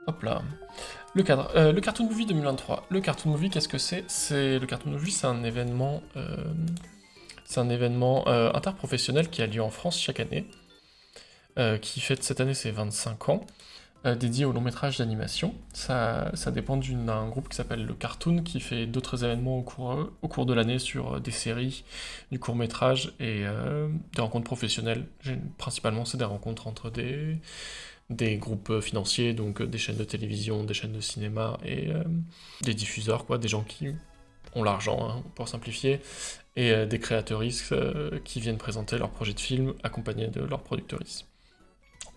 Hop là. Le Cartoon Movie 2023. Le Cartoon Movie, qu'est-ce que c'est? Le Cartoon Movie, c'est un événement interprofessionnel qui a lieu en France chaque année, qui fête cette année ses 25 ans, dédié au long métrage d'animation. Ça dépend d'un groupe qui s'appelle le Cartoon, qui fait d'autres événements au cours de l'année sur des séries, du court métrage et des rencontres professionnelles. Principalement, c'est des rencontres entre des groupes financiers, donc des chaînes de télévision, des chaînes de cinéma et des diffuseurs, quoi, des gens qui ont l'argent, hein, pour simplifier, et des créateuristes qui viennent présenter leur projet de film accompagnés de leurs producteuristes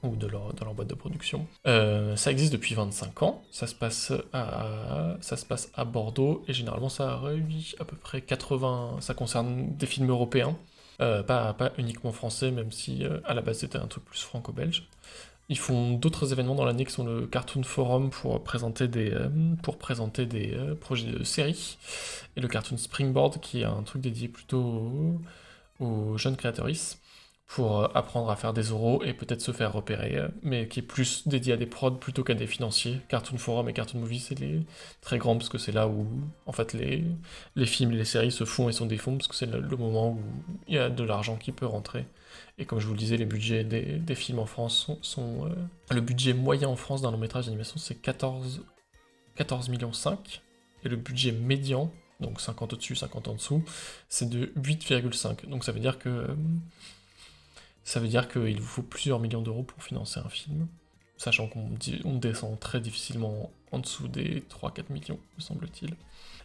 ou de leur boîte de production. Ça existe depuis 25 ans, ça se passe à Bordeaux, et généralement ça réunit à peu près 80... Ça concerne des films européens, pas uniquement français, même si à la base c'était un truc plus franco-belge. Ils font d'autres événements dans l'année qui sont le Cartoon Forum pour présenter des projets de séries, et le Cartoon Springboard qui est un truc dédié plutôt aux jeunes créateuristes pour apprendre à faire des oraux et peut-être se faire repérer, mais qui est plus dédié à des prods plutôt qu'à des financiers. Cartoon Forum et Cartoon Movie, c'est les très grands parce que c'est là où en fait les films et les séries se font et sont défont parce que c'est le moment où il y a de l'argent qui peut rentrer. Et comme je vous le disais, les budgets des films en France le budget moyen en France d'un long métrage d'animation, c'est 14 millions 5, et le budget médian, donc 50 au-dessus, 50 en dessous, c'est de 8,5. Donc ça veut dire qu'il vous faut plusieurs millions d'euros pour financer un film, sachant on descend très difficilement en dessous des 3-4 millions, me semble-t-il.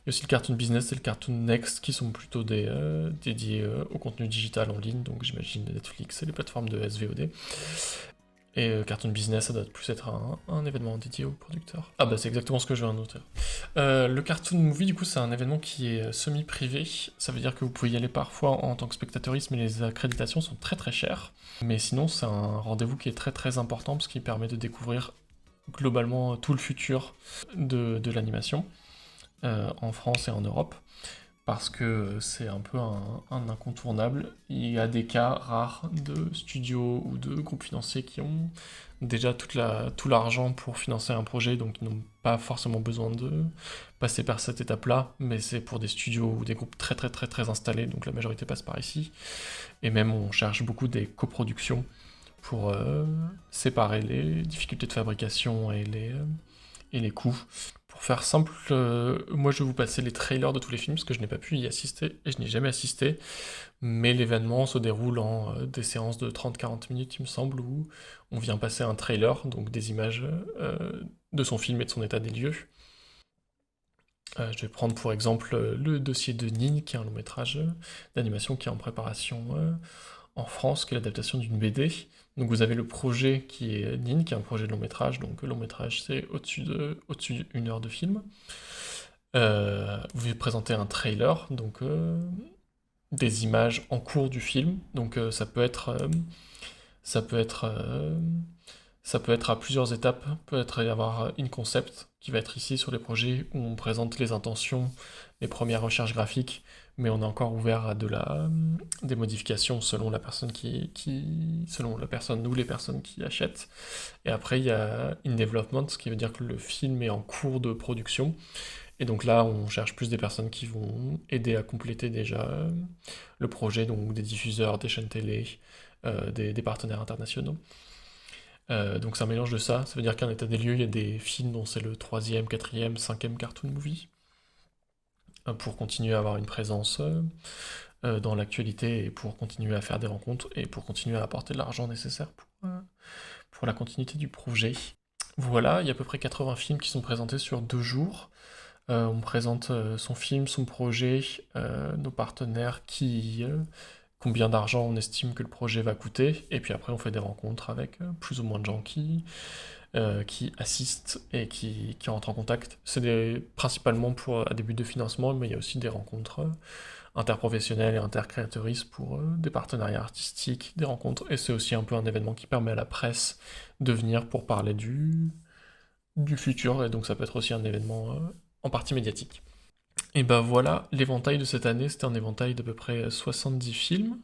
Il y a aussi le Cartoon Business et le Cartoon Next qui sont plutôt dédiés au contenu digital en ligne, donc j'imagine Netflix et les plateformes de SVOD. Et Cartoon Business, ça doit plus être un événement dédié aux producteurs. Ah bah c'est exactement ce que je viens de noter. Le Cartoon Movie, du coup, c'est un événement qui est semi-privé. Ça veut dire que vous pouvez y aller parfois en tant que spectatoriste, mais les accréditations sont très très chères. Mais sinon, c'est un rendez-vous qui est très très important parce qu'il permet de découvrir globalement tout le futur de l'animation en France et en Europe, parce que c'est un peu un incontournable. Il y a des cas rares de studios ou de groupes financiers qui ont déjà tout l'argent pour financer un projet, donc ils n'ont pas forcément besoin de passer par cette étape-là, mais c'est pour des studios ou des groupes très très très très installés, donc la majorité passe par ici. Et même on cherche beaucoup des coproductions pour séparer les difficultés de fabrication et les coûts. Pour faire simple, moi je vais vous passer les trailers de tous les films parce que je n'ai pas pu y assister et je n'y ai jamais assisté, mais l'événement se déroule en des séances de 30-40 minutes, il me semble, où on vient passer un trailer, donc des images de son film et de son état des lieux. Je vais prendre pour exemple le dossier de Nin, qui est un long métrage d'animation qui est en préparation en France, qui est l'adaptation d'une BD. Donc vous avez le projet qui est Nin, qui est un projet de long métrage, donc long métrage c'est au-dessus d'une heure de film. Vous vais présenter un trailer, donc des images en cours du film, donc ça peut être, ça peut être à plusieurs étapes, peut-être y avoir une concept qui va être ici sur les projets où on présente les intentions, les premières recherches graphiques, mais on est encore ouvert à des modifications selon la personne selon la personne ou les personnes qui achètent. Et après il y a in development, ce qui veut dire que le film est en cours de production. Et donc là, on cherche plus des personnes qui vont aider à compléter déjà le projet, donc des diffuseurs, des chaînes télé, des partenaires internationaux. Donc c'est un mélange de ça. Ça veut dire qu'un état des lieux, il y a des films dont c'est le troisième, quatrième, cinquième cartoon movie, pour continuer à avoir une présence dans l'actualité et pour continuer à faire des rencontres et pour continuer à apporter de l'argent nécessaire pour la continuité du projet. Voilà, il y a à peu près 80 films qui sont présentés sur 2 jours. On présente son film, son projet, nos partenaires, combien d'argent on estime que le projet va coûter, et puis après on fait des rencontres avec plus ou moins de gens qui assistent et qui rentrent en contact. C'est principalement à des buts de financement, mais il y a aussi des rencontres interprofessionnelles et intercréateuristes pour des partenariats artistiques, des rencontres, et c'est aussi un peu un événement qui permet à la presse de venir pour parler du futur, et donc ça peut être aussi un événement en partie médiatique. Et ben voilà, l'éventail de cette année, c'était un éventail d'à peu près 70 films,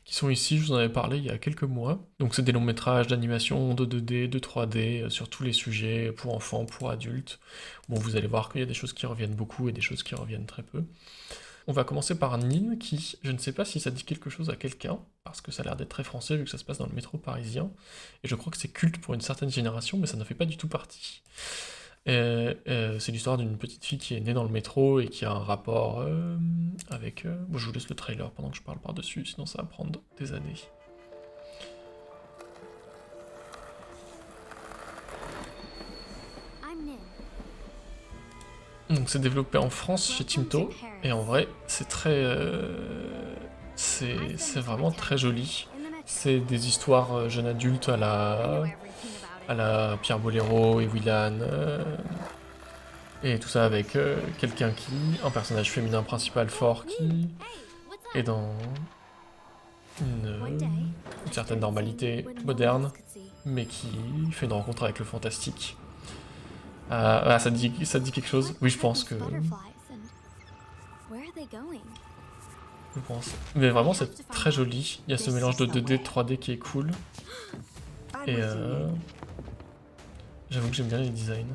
qui sont ici, je vous en avais parlé il y a quelques mois. Donc c'est des longs métrages d'animation, de 2D, de 3D, sur tous les sujets, pour enfants, pour adultes. Bon, vous allez voir qu'il y a des choses qui reviennent beaucoup et des choses qui reviennent très peu. On va commencer par Nin, qui, je ne sais pas si ça dit quelque chose à quelqu'un, parce que ça a l'air d'être très français vu que ça se passe dans le métro parisien, et je crois que c'est culte pour une certaine génération, mais ça ne fait pas du tout partie. C'est l'histoire d'une petite fille qui est née dans le métro et qui a un rapport avec... Bon, je vous laisse le trailer pendant que je parle par-dessus, sinon ça va prendre des années. Donc c'est développé en France chez Timto, et en vrai c'est très... c'est vraiment très joli. C'est des histoires jeunes adultes à la Pierre Boléro et Willan, et tout ça avec quelqu'un un personnage féminin principal fort qui est dans une certaine normalité moderne, mais qui fait une rencontre avec le fantastique. Ça dit quelque chose? Oui, je pense que... Je pense. Mais vraiment, c'est très joli. Il y a ce mélange de 2D, 3D qui est cool. Et j'avoue que j'aime bien les designs.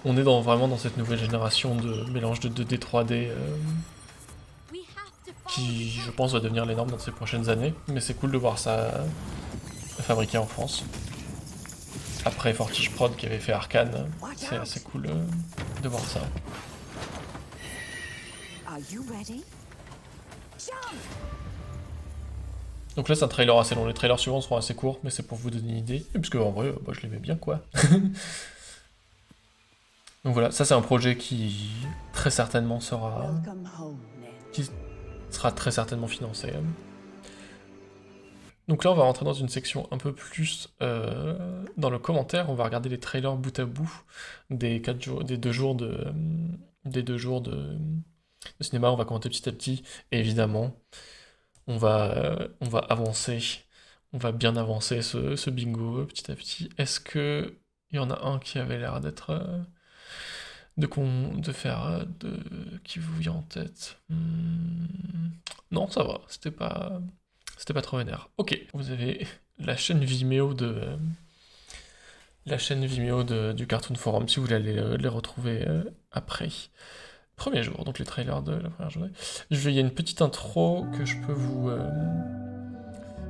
On est vraiment dans cette nouvelle génération de mélange de 2D, 3D qui, je pense, va devenir les normes dans ces prochaines années. Mais c'est cool de voir ça fabriqué en France. Après Fortige Prod qui avait fait Arcane, c'est assez cool de voir ça. Donc là c'est un trailer assez long, les trailers suivants seront assez courts, mais c'est pour vous donner une idée, et parce que en vrai, bah, je l'aimais bien quoi. Donc voilà, ça c'est un projet qui très certainement sera très certainement financé. Donc là on va rentrer dans une section un peu plus dans le commentaire, on va regarder les trailers bout à bout des 2 jours de cinéma, on va commenter petit à petit, et évidemment on va avancer, on va bien avancer ce bingo petit à petit. Est-ce que il y en a un qui avait l'air d'être qui vous vient en tête? Non, ça va, c'était pas trop vénère. Ok, vous avez la chaîne Vimeo du Cartoon Forum si vous voulez aller les retrouver après. Premier jour, donc les trailers de la première journée. Il y a une petite intro que je peux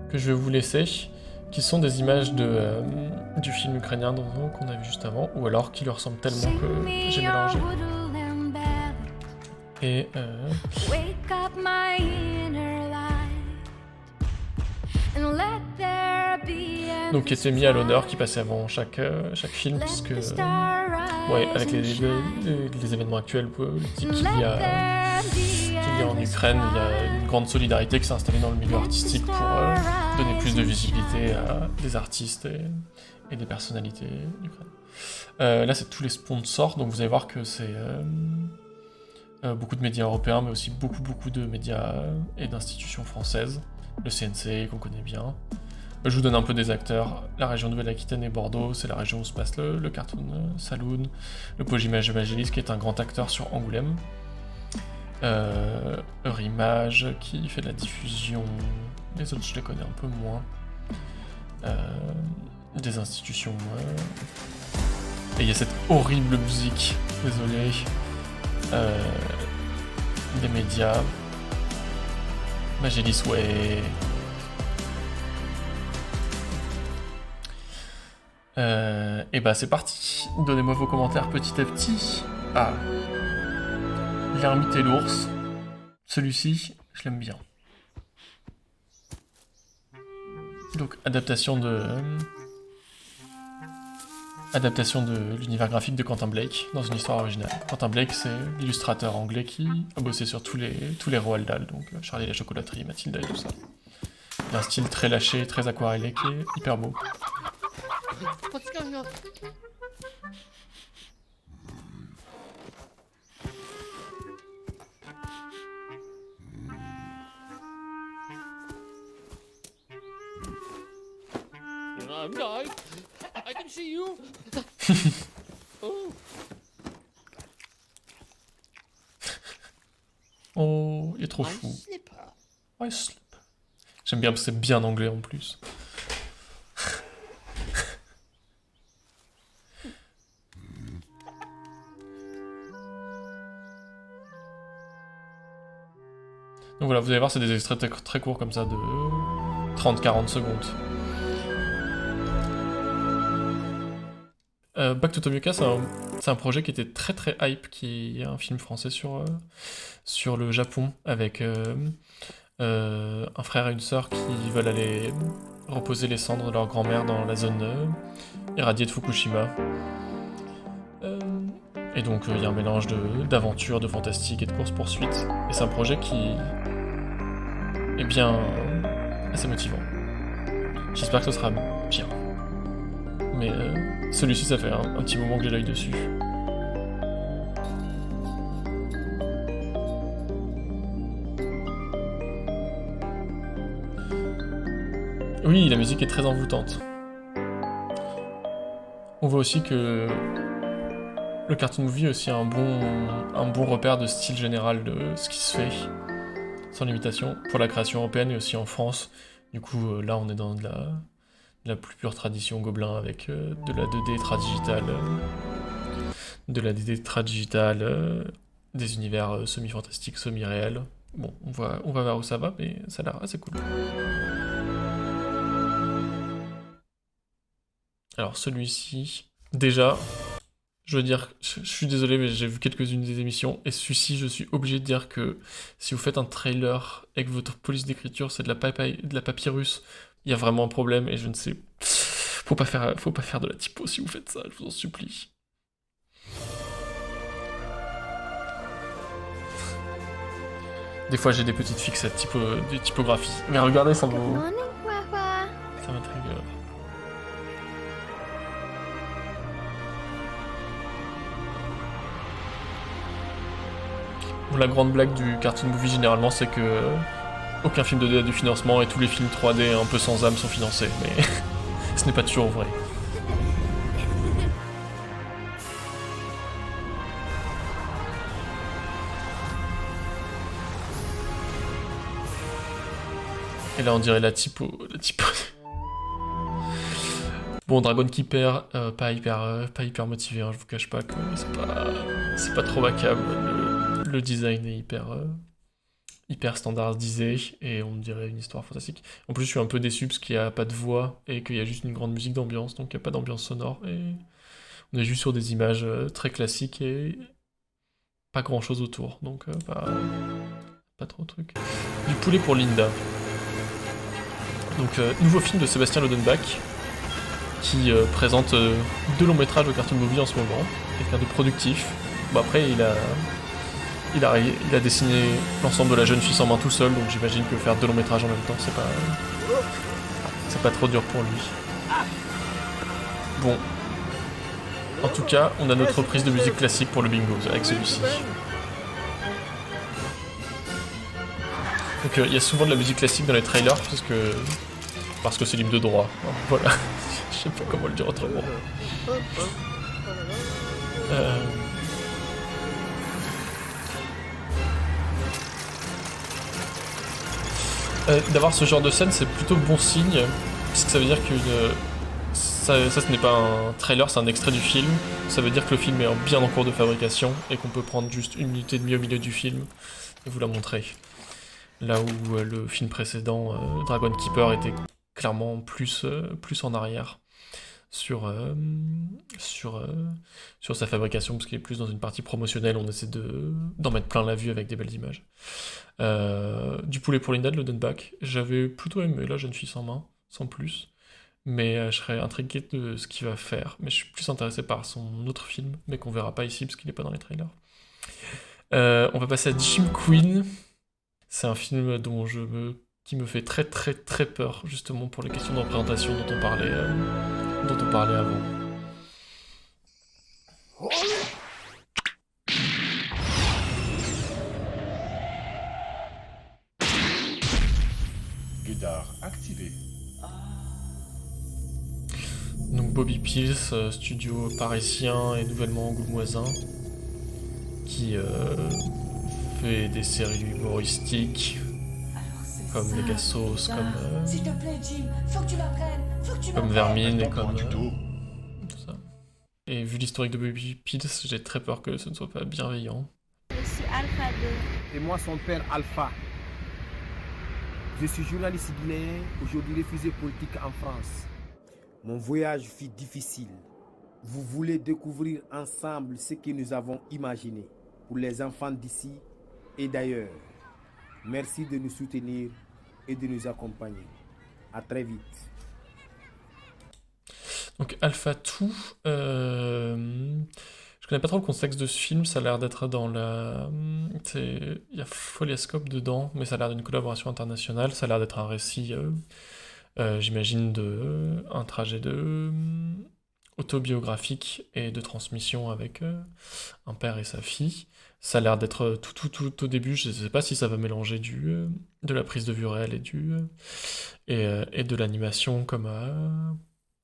que je vais vous laisser, qui sont des images du film ukrainien qu'on a vu juste avant, ou alors qui leur ressemblent tellement que j'ai mélangé. Et donc qui était mis à l'honneur, qui passait avant chaque film, puisque ouais, avec les événements actuels politiques qu'il y a en Ukraine, il y a une grande solidarité qui s'est installée dans le milieu artistique pour donner plus de visibilité à des artistes et des personnalités d'Ukraine. Là c'est tous les sponsors, donc vous allez voir que c'est beaucoup de médias européens, mais aussi beaucoup de médias et d'institutions françaises. Le CNC qu'on connaît bien. Je vous donne un peu des acteurs. La région Nouvelle-Aquitaine et Bordeaux, c'est la région où se passe le Cartoon Saloon. Le Pojimage de Magélis, qui est un grand acteur sur Angoulême. Eurimage, qui fait de la diffusion. Les autres, je les connais un peu moins. Des institutions. Et il y a cette horrible musique, désolé. Des médias. Magélis, ouais. Et bah c'est parti. Donnez-moi vos commentaires petit à petit. Ah. L'ermite et l'ours. Celui-ci, je l'aime bien. Donc adaptation de l'univers graphique de Quentin Blake dans une histoire originale. Quentin Blake, c'est l'illustrateur anglais qui a bossé sur tous les Roald Dahl, donc Charlie et la chocolaterie, Mathilda et tout ça. Il a un style très lâché, très aquarellé qui est hyper beau. What's going on? No, I can see you. Oh. Oh, il est trop fou. I sleep. J'aime bien parce que c'est bien anglais en plus. Donc voilà, vous allez voir, c'est des extraits très courts comme ça de 30-40 secondes. Back to Tomioka, c'est un projet qui était très très hype, qui est un film français sur le Japon, avec un frère et une sœur qui veulent aller reposer les cendres de leur grand-mère dans la zone irradiée de Fukushima. Et donc il y a un mélange d'aventure, de fantastique et de course-poursuite. Et c'est un projet qui est bien assez motivant. J'espère que ce sera bien. Mais celui-ci, ça fait un petit moment que j'ai l'œil dessus. Oui, la musique est très envoûtante. On voit aussi que le cartoon movie est aussi un bon repère de style général de ce qui se fait, sans limitation, pour la création européenne et aussi en France. Du coup, là, on est dans de la plus pure tradition gobelin avec de la 2D tradigitale, des univers semi-fantastiques, semi-réels. Bon, on va voir où ça va, mais ça a l'air assez cool. Alors celui-ci, déjà, je veux dire, je suis désolé, mais j'ai vu quelques-unes des émissions, et celui-ci, je suis obligé de dire que si vous faites un trailer et que votre police d'écriture c'est de la papyrus, il y a vraiment un problème, et je ne sais... Faut pas faire de la typo si vous faites ça, je vous en supplie. Des fois j'ai des petites fixettes de typographie, mais regardez, ça m'intrigue. La grande blague du cartoon movie généralement, c'est que aucun film 2D a du financement et tous les films 3D un peu sans âme sont financés, mais ce n'est pas toujours vrai. Et là on dirait la typo. Bon, Dragon Keeper, pas hyper motivé, hein, je vous cache pas que c'est pas trop baccable. Le design est hyper standardisé et on dirait une histoire fantastique. En plus, je suis un peu déçu parce qu'il n'y a pas de voix et qu'il y a juste une grande musique d'ambiance, donc il n'y a pas d'ambiance sonore. Et on est juste sur des images très classiques et pas grand chose autour, donc pas trop de trucs. Du poulet pour Linda. Donc, nouveau film de Sébastien Lodenbach qui présente 2 longs métrages au cartoon movie en ce moment, quelqu'un de productif. Bon, après, il a dessiné l'ensemble de La Jeune Fille sans main tout seul, donc j'imagine que faire 2 longs métrages en même temps, c'est pas trop dur pour lui. Bon. En tout cas, on a notre reprise de musique classique pour le bingo avec celui-ci. Donc il y a souvent de la musique classique dans les trailers parce que c'est libre de droit. Alors, voilà. Je sais pas comment le dire autrement. D'avoir ce genre de scène, c'est plutôt bon signe, parce que ça veut dire que ça ce n'est pas un trailer, c'est un extrait du film. Ça veut dire que le film est bien en cours de fabrication et qu'on peut prendre juste 1 minute et demie au milieu du film et vous la montrer. Là où le film précédent, Dragon Keeper, était clairement plus en arrière sur sa fabrication, parce qu'il est plus dans une partie promotionnelle, on essaie d'en mettre plein la vue avec des belles images. Du poulet pour Linda de Lodenbach, j'avais plutôt aimé La Jeune Fille sans main, sans plus, mais je serais intrigué de ce qu'il va faire, mais je suis plus intéressé par son autre film, mais qu'on verra pas ici parce qu'il n'est pas dans les trailers. On va passer à Jim Queen. C'est un film qui me fait très très très peur, justement pour les questions de représentation dont on parlait avant. Guidard activé. Donc Bobby Pills, studio parisien et nouvellement gauloisin, qui fait des séries humoristiques comme Megasos, comme, S'il te plaît, Jim, faut que tu m'apprennes. Faut que tu comme m'apprennes. Vermine et Prends comme du dos. tout ça. Et vu l'historique de Baby Pills, j'ai très peur que ce ne soit pas bienveillant. Je suis Alpha 2. Et moi, son père Alpha. Je suis journaliste guinéen, aujourd'hui réfugié politique en France. Mon voyage fut difficile. Vous voulez découvrir ensemble ce que nous avons imaginé pour les enfants d'ici et d'ailleurs. Merci de nous soutenir et de nous accompagner. À très vite. Donc Alpha 2, je connais pas trop le contexte de ce film, ça a l'air d'être dans la... Il y a Foliascope dedans, mais ça a l'air d'une collaboration internationale, ça a l'air d'être un récit, j'imagine, de un trajet de autobiographique et de transmission avec un père et sa fille. Ça a l'air d'être tout au début, je sais pas si ça va mélanger de la prise de vue réelle et de l'animation comme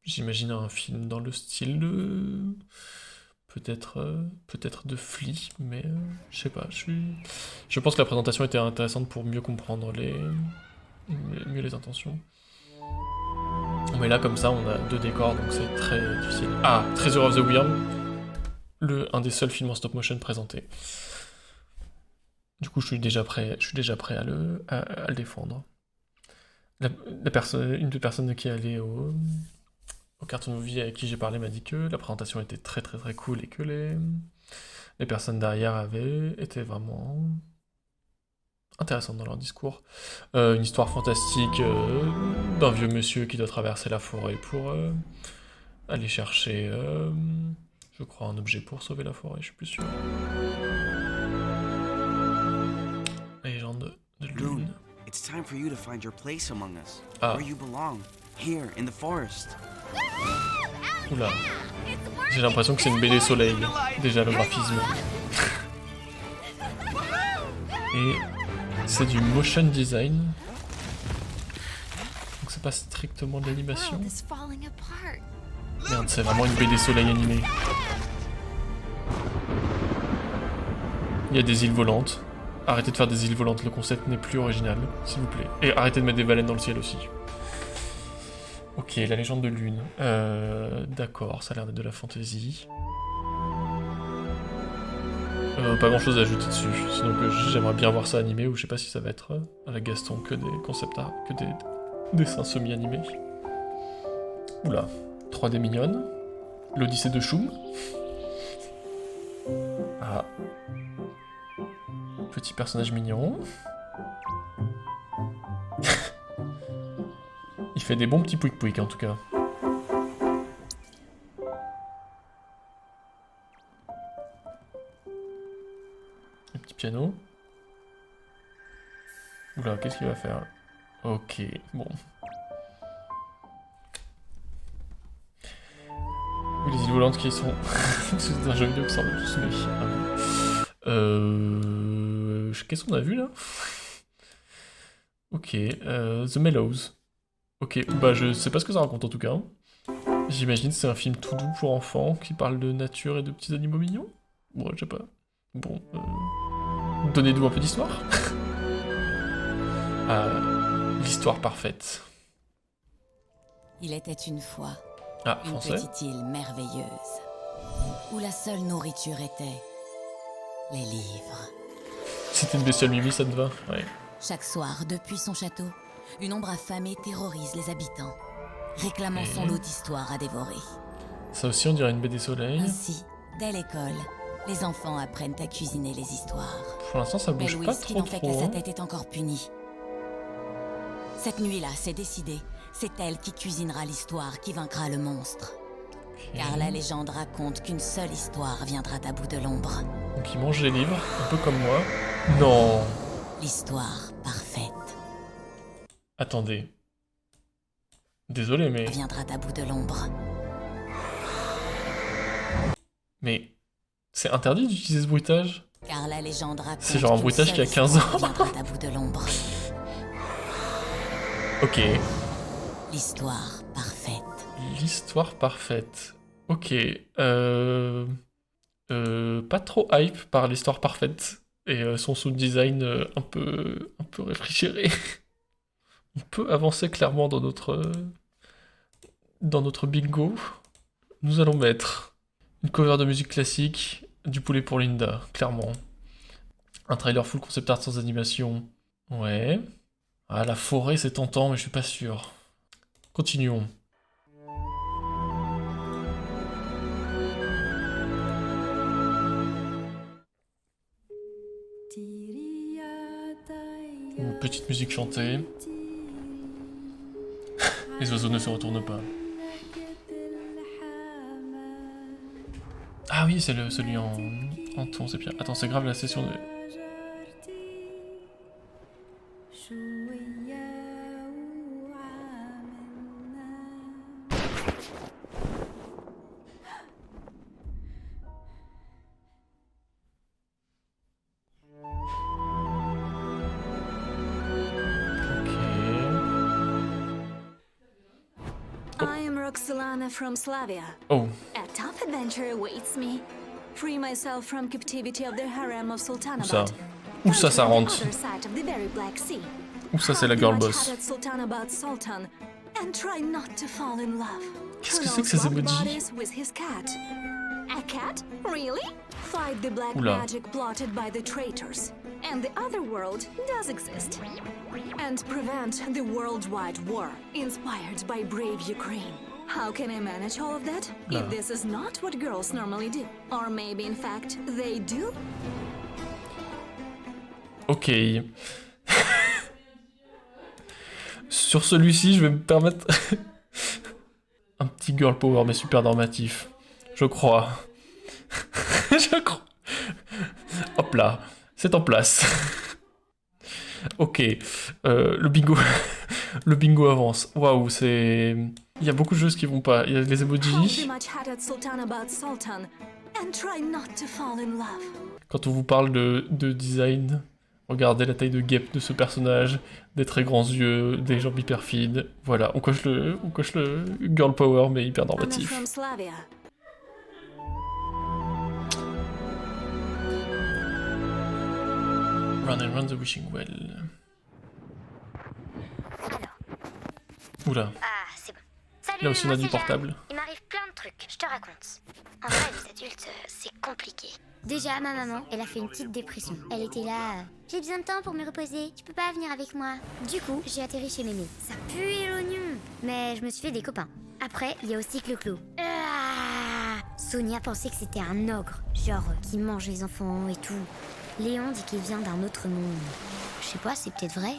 j'imagine un film dans le style de... peut-être de Flea, mais je sais pas, je pense que la présentation était intéressante pour mieux comprendre mieux les intentions. Mais là, comme ça, on a 2 décors, donc c'est très difficile. Ah, Treasure of the Wyrm, un des seuls films en stop motion présentés. Du coup, je suis déjà prêt à le défendre. Une des personnes qui est allée au Cartoon Movie avec qui j'ai parlé m'a dit que la présentation était très très très cool et que les personnes derrière étaient vraiment intéressantes dans leur discours. Une histoire fantastique d'un vieux monsieur qui doit traverser la forêt pour aller chercher, je crois, un objet pour sauver la forêt, je suis plus sûr. La légende de Lune. It's time for you to find your place among us. Ah. Where you belong. Here, in the forest. Oula. J'ai l'impression que c'est une BD soleil, déjà le graphisme. Et c'est du motion design. Donc c'est pas strictement de l'animation. Merde, c'est vraiment une BD soleil animée. Il y a des îles volantes. Arrêtez de faire des îles volantes, le concept n'est plus original, s'il vous plaît. Et arrêtez de mettre des baleines dans le ciel aussi. Ok, la légende de Lune. D'accord, ça a l'air d'être de la fantasy. Pas grand chose à ajouter dessus, sinon que j'aimerais bien voir ça animé, ou je sais pas si ça va être avec Gaston que des concept art, que des dessins semi-animés. Oula, 3D mignonne. L'Odyssée de Choum. Ah. Petit personnage mignon. Il fait des bons petits pouic-pouic en tout cas. Un petit piano. Oula, qu'est-ce qu'il va faire? Ok, bon. Oui, les îles volantes qui sont... C'est un jeu vidéo qui semble tous mes Qu'est-ce qu'on a vu là? Ok, The Mellows. Ok, bah je sais pas ce que ça raconte en tout cas. J'imagine que c'est un film tout doux pour enfants qui parle de nature et de petits animaux mignons. Bon, je sais pas. Bon, donnez-nous un peu d'histoire. L'histoire parfaite. Il était une fois Ah, une français. petite île merveilleuse où la seule nourriture était les livres. C'était une bestiole Mimi, ça te va? Ouais. Chaque soir, depuis son château, une ombre affamée terrorise les habitants, réclamant son lot d'histoires à dévorer. Ça aussi, on dirait une BD soleil. Ainsi, dès l'école, les enfants apprennent à cuisiner les histoires. Pour l'instant, ça Mais bouge pas Louise, qui trop n'en fait qu'à trop. sa Hein. tête, est encore punie. Cette nuit-là, c'est décidé. C'est elle qui cuisinera l'histoire qui vaincra le monstre. Car la légende raconte qu'une seule histoire viendra à bout de l'ombre. Donc il mange les livres, un peu comme moi. Non. L'histoire parfaite Attendez. Désolé, mais... viendra à bout de l'ombre. Mais... C'est interdit d'utiliser ce bruitage? Car la légende raconte C'est genre un qu'une bruitage qui a seule 15 ans. histoire viendra à bout de l'ombre. Ok. L'histoire parfaite. L'histoire parfaite. Ok. Pas trop hype par l'histoire parfaite. Et son sound design un peu réfrigéré. On peut avancer clairement dans notre bingo. Nous allons mettre une cover de musique classique, du poulet pour Linda, clairement. Un trailer full concept art sans animation. Ouais. Ah, la forêt, c'est tentant, mais je suis pas sûr. Continuons. Une petite musique chantée. Les oiseaux ne se retournent pas. Ah oui, c'est celui en ton, c'est bien. Attends, c'est grave la session de... I'm Roxolana from Slavia. Oh, A tough adventure awaits me. Free myself from captivity of the harem of où ça? Sultanabad. Où ça rentre? Other side of the very Black Sea. Où ça, c'est la girl boss? Sultanabad Sultan and try not to fall in love. Qu'est-ce que c'est que ces emojis? With his cat. A cat? Really? Fight the black Oula. magic plotted by the traitors. And the other world does exist. And prevent the worldwide war inspired by brave Ukraine. How can I manage all of that if this is not what girls normally do? Or maybe in fact they do? Ok. Sur celui-ci, je vais me permettre un petit girl power, mais super normatif. Je crois. Je crois. Hop là, c'est en place. Ok, le bingo, le bingo avance. Waouh, c'est... Il y a beaucoup de choses qui vont pas. Il y a les emojis. Quand on vous parle de design, regardez la taille de guêpe de ce personnage, des très grands yeux, des jambes hyper fines. Voilà, on coche le girl power, mais hyper normatif. Run and run the wishing well. Oula. Ah, c'est bon. Salut, Là aussi on a moi, du c'est Jeanne. portable. Il m'arrive plein de trucs, je te raconte. En vrai, les adultes, c'est compliqué. Déjà, ma maman, elle a fait une petite dépression. Elle était là. J'ai besoin de temps pour me reposer, tu peux pas venir avec moi. Du coup, j'ai atterri chez Mémé. Ça pue l'oignon. Mais je me suis fait des copains. Après, il y a aussi Clo-Clo. Sonia pensait que c'était un ogre, genre qui mange les enfants et tout. Léon dit qu'il vient d'un autre monde. Je sais pas, c'est peut-être vrai.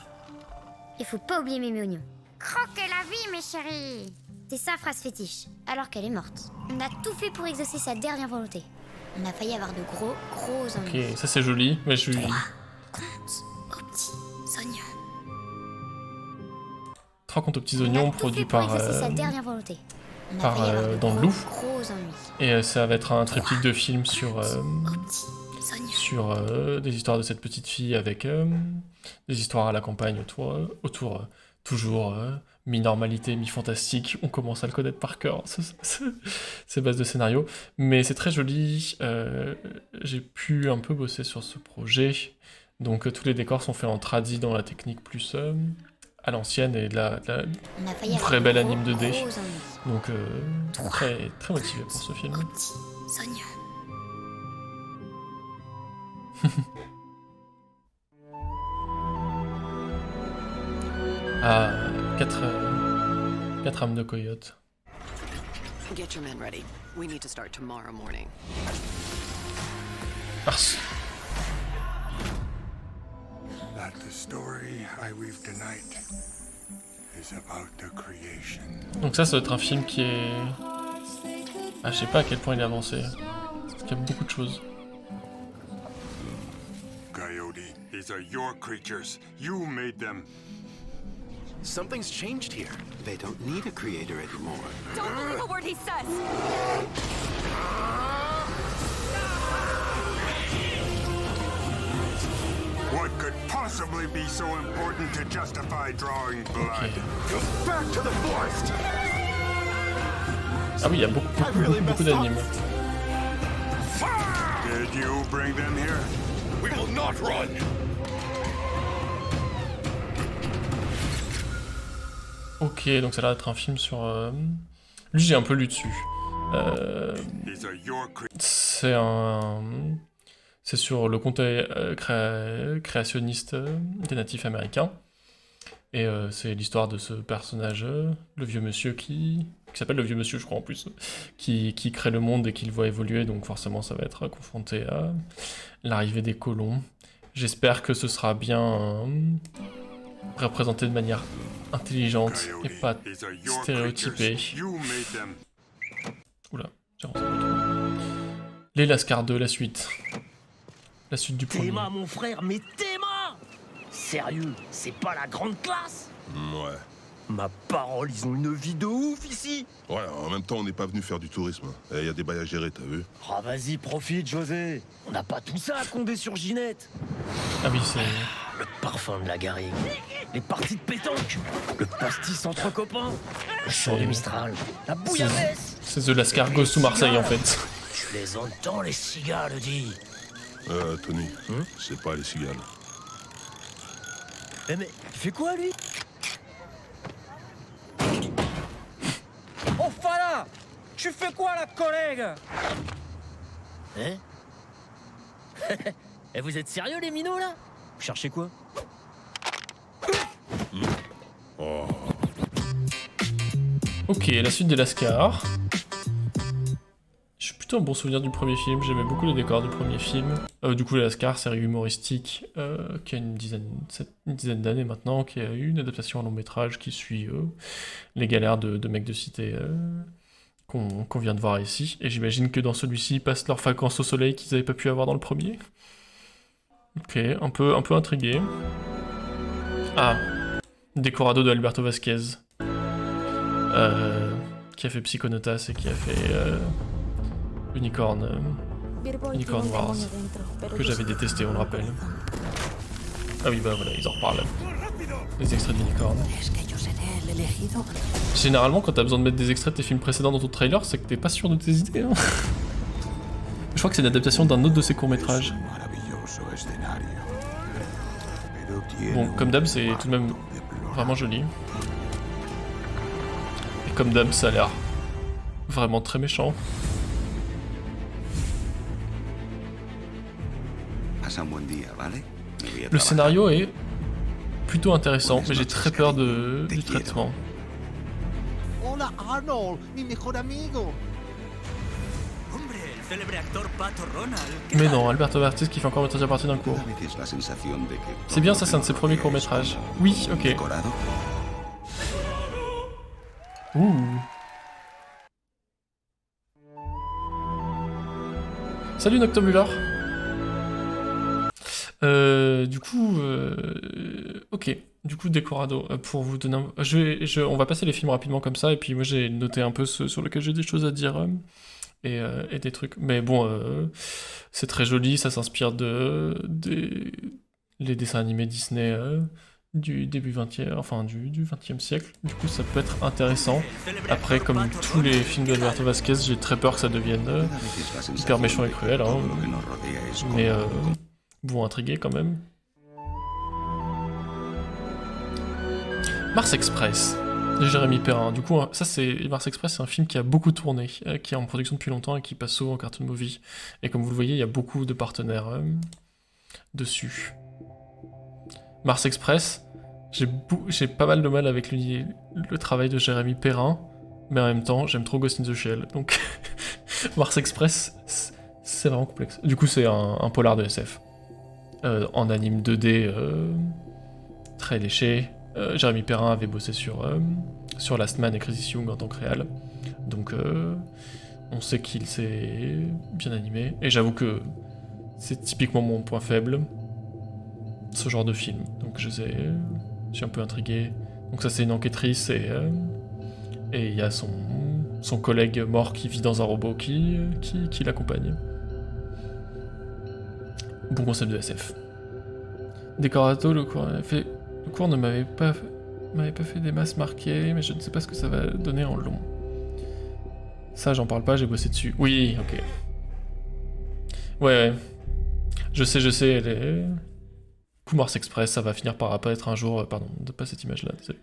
Il faut pas oublier Mémé Oignon. Croquez la vie, mes chéris. C'est sa phrase fétiche, alors qu'elle est morte. On a tout fait pour exaucer sa dernière volonté. On a failli avoir de gros ennuis. Ok, ça c'est joli, mais je suis... Compte aux petits oignons. 3 comptes aux petits oignons produits par... sa dernière volonté. On a par failli avoir de dans le loup. gros ennuis. Et ça va être un triptyque de films sur... Aux petits oignons. sur des histoires de cette petite fille avec des histoires à la campagne autour toujours mi-normalité, mi-fantastique. On commence à le connaître par cœur, ces bases de scénario. Mais c'est très joli. J'ai pu un peu bosser sur ce projet. Donc tous les décors sont faits en tradi dans la technique plus à l'ancienne et de la vraie belle anime 2D. Donc très, très motivé pour ce film. Ah, 4 âmes de coyote. Get your men ready. We need to start tomorrow morning. That the story I weave tonight is about the creation. Donc ça doit être un film qui est... Ah, je sais pas à quel point il est avancé. Parce qu'il y a beaucoup de choses. Coyote, these are your creatures. You made them. Something's changed here. They don't need a creator anymore. Don't believe a word he says! What could possibly be so important to justify drawing blood? Back to the forest! Ah oui, il y a beaucoup d'animes. Did you bring them here? We will not run! Ok, donc ça a l'air d'être un film sur... Lui, j'ai un peu lu dessus. C'est un... C'est sur le conte créationniste des natifs américains. Et c'est l'histoire de ce personnage, le vieux monsieur qui s'appelle le vieux monsieur, je crois en plus, qui crée le monde et qui le voit évoluer, donc forcément ça va être confronté à l'arrivée des colons. J'espère que ce sera bien représenté de manière intelligente et pas stéréotypée. Oula, j'ai avancé un peu trop. Les Lascar 2, la suite. La suite du premier. Théma, mon frère, mais Théma! Sérieux, c'est pas la grande classe? Ouais. Ma parole, ils ont une vie de ouf ici! Ouais, en même temps, on n'est pas venu faire du tourisme. Il y a des bails à gérer, t'as vu? Ah vas-y, profite, José! On n'a pas tout ça à condé sur Ginette! Ah oui, c'est... Le parfum de la garrigue, les parties de pétanque, le pastis entre copains, le chant du Mistral, la bouillabaisse! C'est The Lascar sous Marseille, en fait. Tu les entends, les cigales, dis! Tony, c'est pas les cigales. Eh mais, il fait quoi, lui? Oh, Fala! Tu fais quoi, là, collègue? Hein? Et vous êtes sérieux, les minots, là? Vous cherchez quoi? Oh. Ok, la suite des Lascar. J'ai plutôt un bon souvenir du premier film, j'aimais beaucoup les décors du premier film. Du coup, les Lascar, série humoristique qui a une dizaine d'années maintenant, qui a eu une adaptation en long métrage qui suit les galères de mecs de cité qu'on vient de voir ici. Et j'imagine que dans celui-ci, ils passent leurs vacances au soleil qu'ils n'avaient pas pu avoir dans le premier. Ok, un peu intrigué. Ah, Decorado de Alberto Vasquez. Qui a fait Psychonautas et qui a fait Unicorn Wars, que j'avais détesté, on le rappelle. Ah oui, bah voilà, ils en reparlent. Les extraits d'Unicorn. Généralement, quand t'as besoin de mettre des extraits de tes films précédents dans ton trailer, c'est que t'es pas sûr de tes idées. Hein. Je crois que c'est une adaptation d'un autre de ses courts-métrages. Bon, comme d'hab, c'est tout de même vraiment joli. Et comme d'hab, ça a l'air vraiment très méchant. Le scénario est plutôt intéressant, mais j'ai très peur du traitement. Hola Arnold, mi mejor amigo. Mais non, Alberto Vasquez qui fait encore une troisième partie d'un cours. C'est bien, ça c'est un de ses premiers courts-métrages. Oui, ok. Ouh. Salut Noctambulor. Du coup, ok. Du coup, Decorado, pour vous donner on va passer les films rapidement comme ça, et puis moi j'ai noté un peu ceux sur lesquels j'ai des choses à dire, et des trucs. Mais bon, c'est très joli, ça s'inspire les dessins animés Disney du début 20e, enfin du 20e siècle. Du coup, ça peut être intéressant. Après, comme tous les films d'Alberto Vasquez, j'ai très peur que ça devienne hyper méchant et cruel, hein. Mais bon, intrigué quand même. Mars Express de Jérémy Perrin. Du coup, ça c'est Mars Express, c'est un film qui a beaucoup tourné, qui est en production depuis longtemps et qui passe souvent en Cartoon Movie. Et comme vous le voyez, il y a beaucoup de partenaires dessus. Mars Express, j'ai pas mal de mal avec le travail de Jérémy Perrin, mais en même temps, j'aime trop Ghost in the Shell. Donc, Mars Express, c'est vraiment complexe. Du coup, c'est un polar de SF. En anime 2D, très léché. Jérémy Perrin avait bossé sur Last Man et Crisis Young en tant que réal. Donc, on sait qu'il s'est bien animé. Et j'avoue que c'est typiquement mon point faible, ce genre de film. Donc, je suis un peu intrigué. Donc, ça, c'est une enquêtrice et il y a son collègue mort qui vit dans un robot qui l'accompagne. Bon concept de SF. Decorado, le cours ne m'avait pas fait des masses marquées, mais je ne sais pas ce que ça va donner en long. Ça, j'en parle pas, j'ai bossé dessus. Oui, ok. Ouais. Je sais, elle est coup, Mars Express, ça va finir par apparaître un jour... pardon, pas cette image-là, désolé.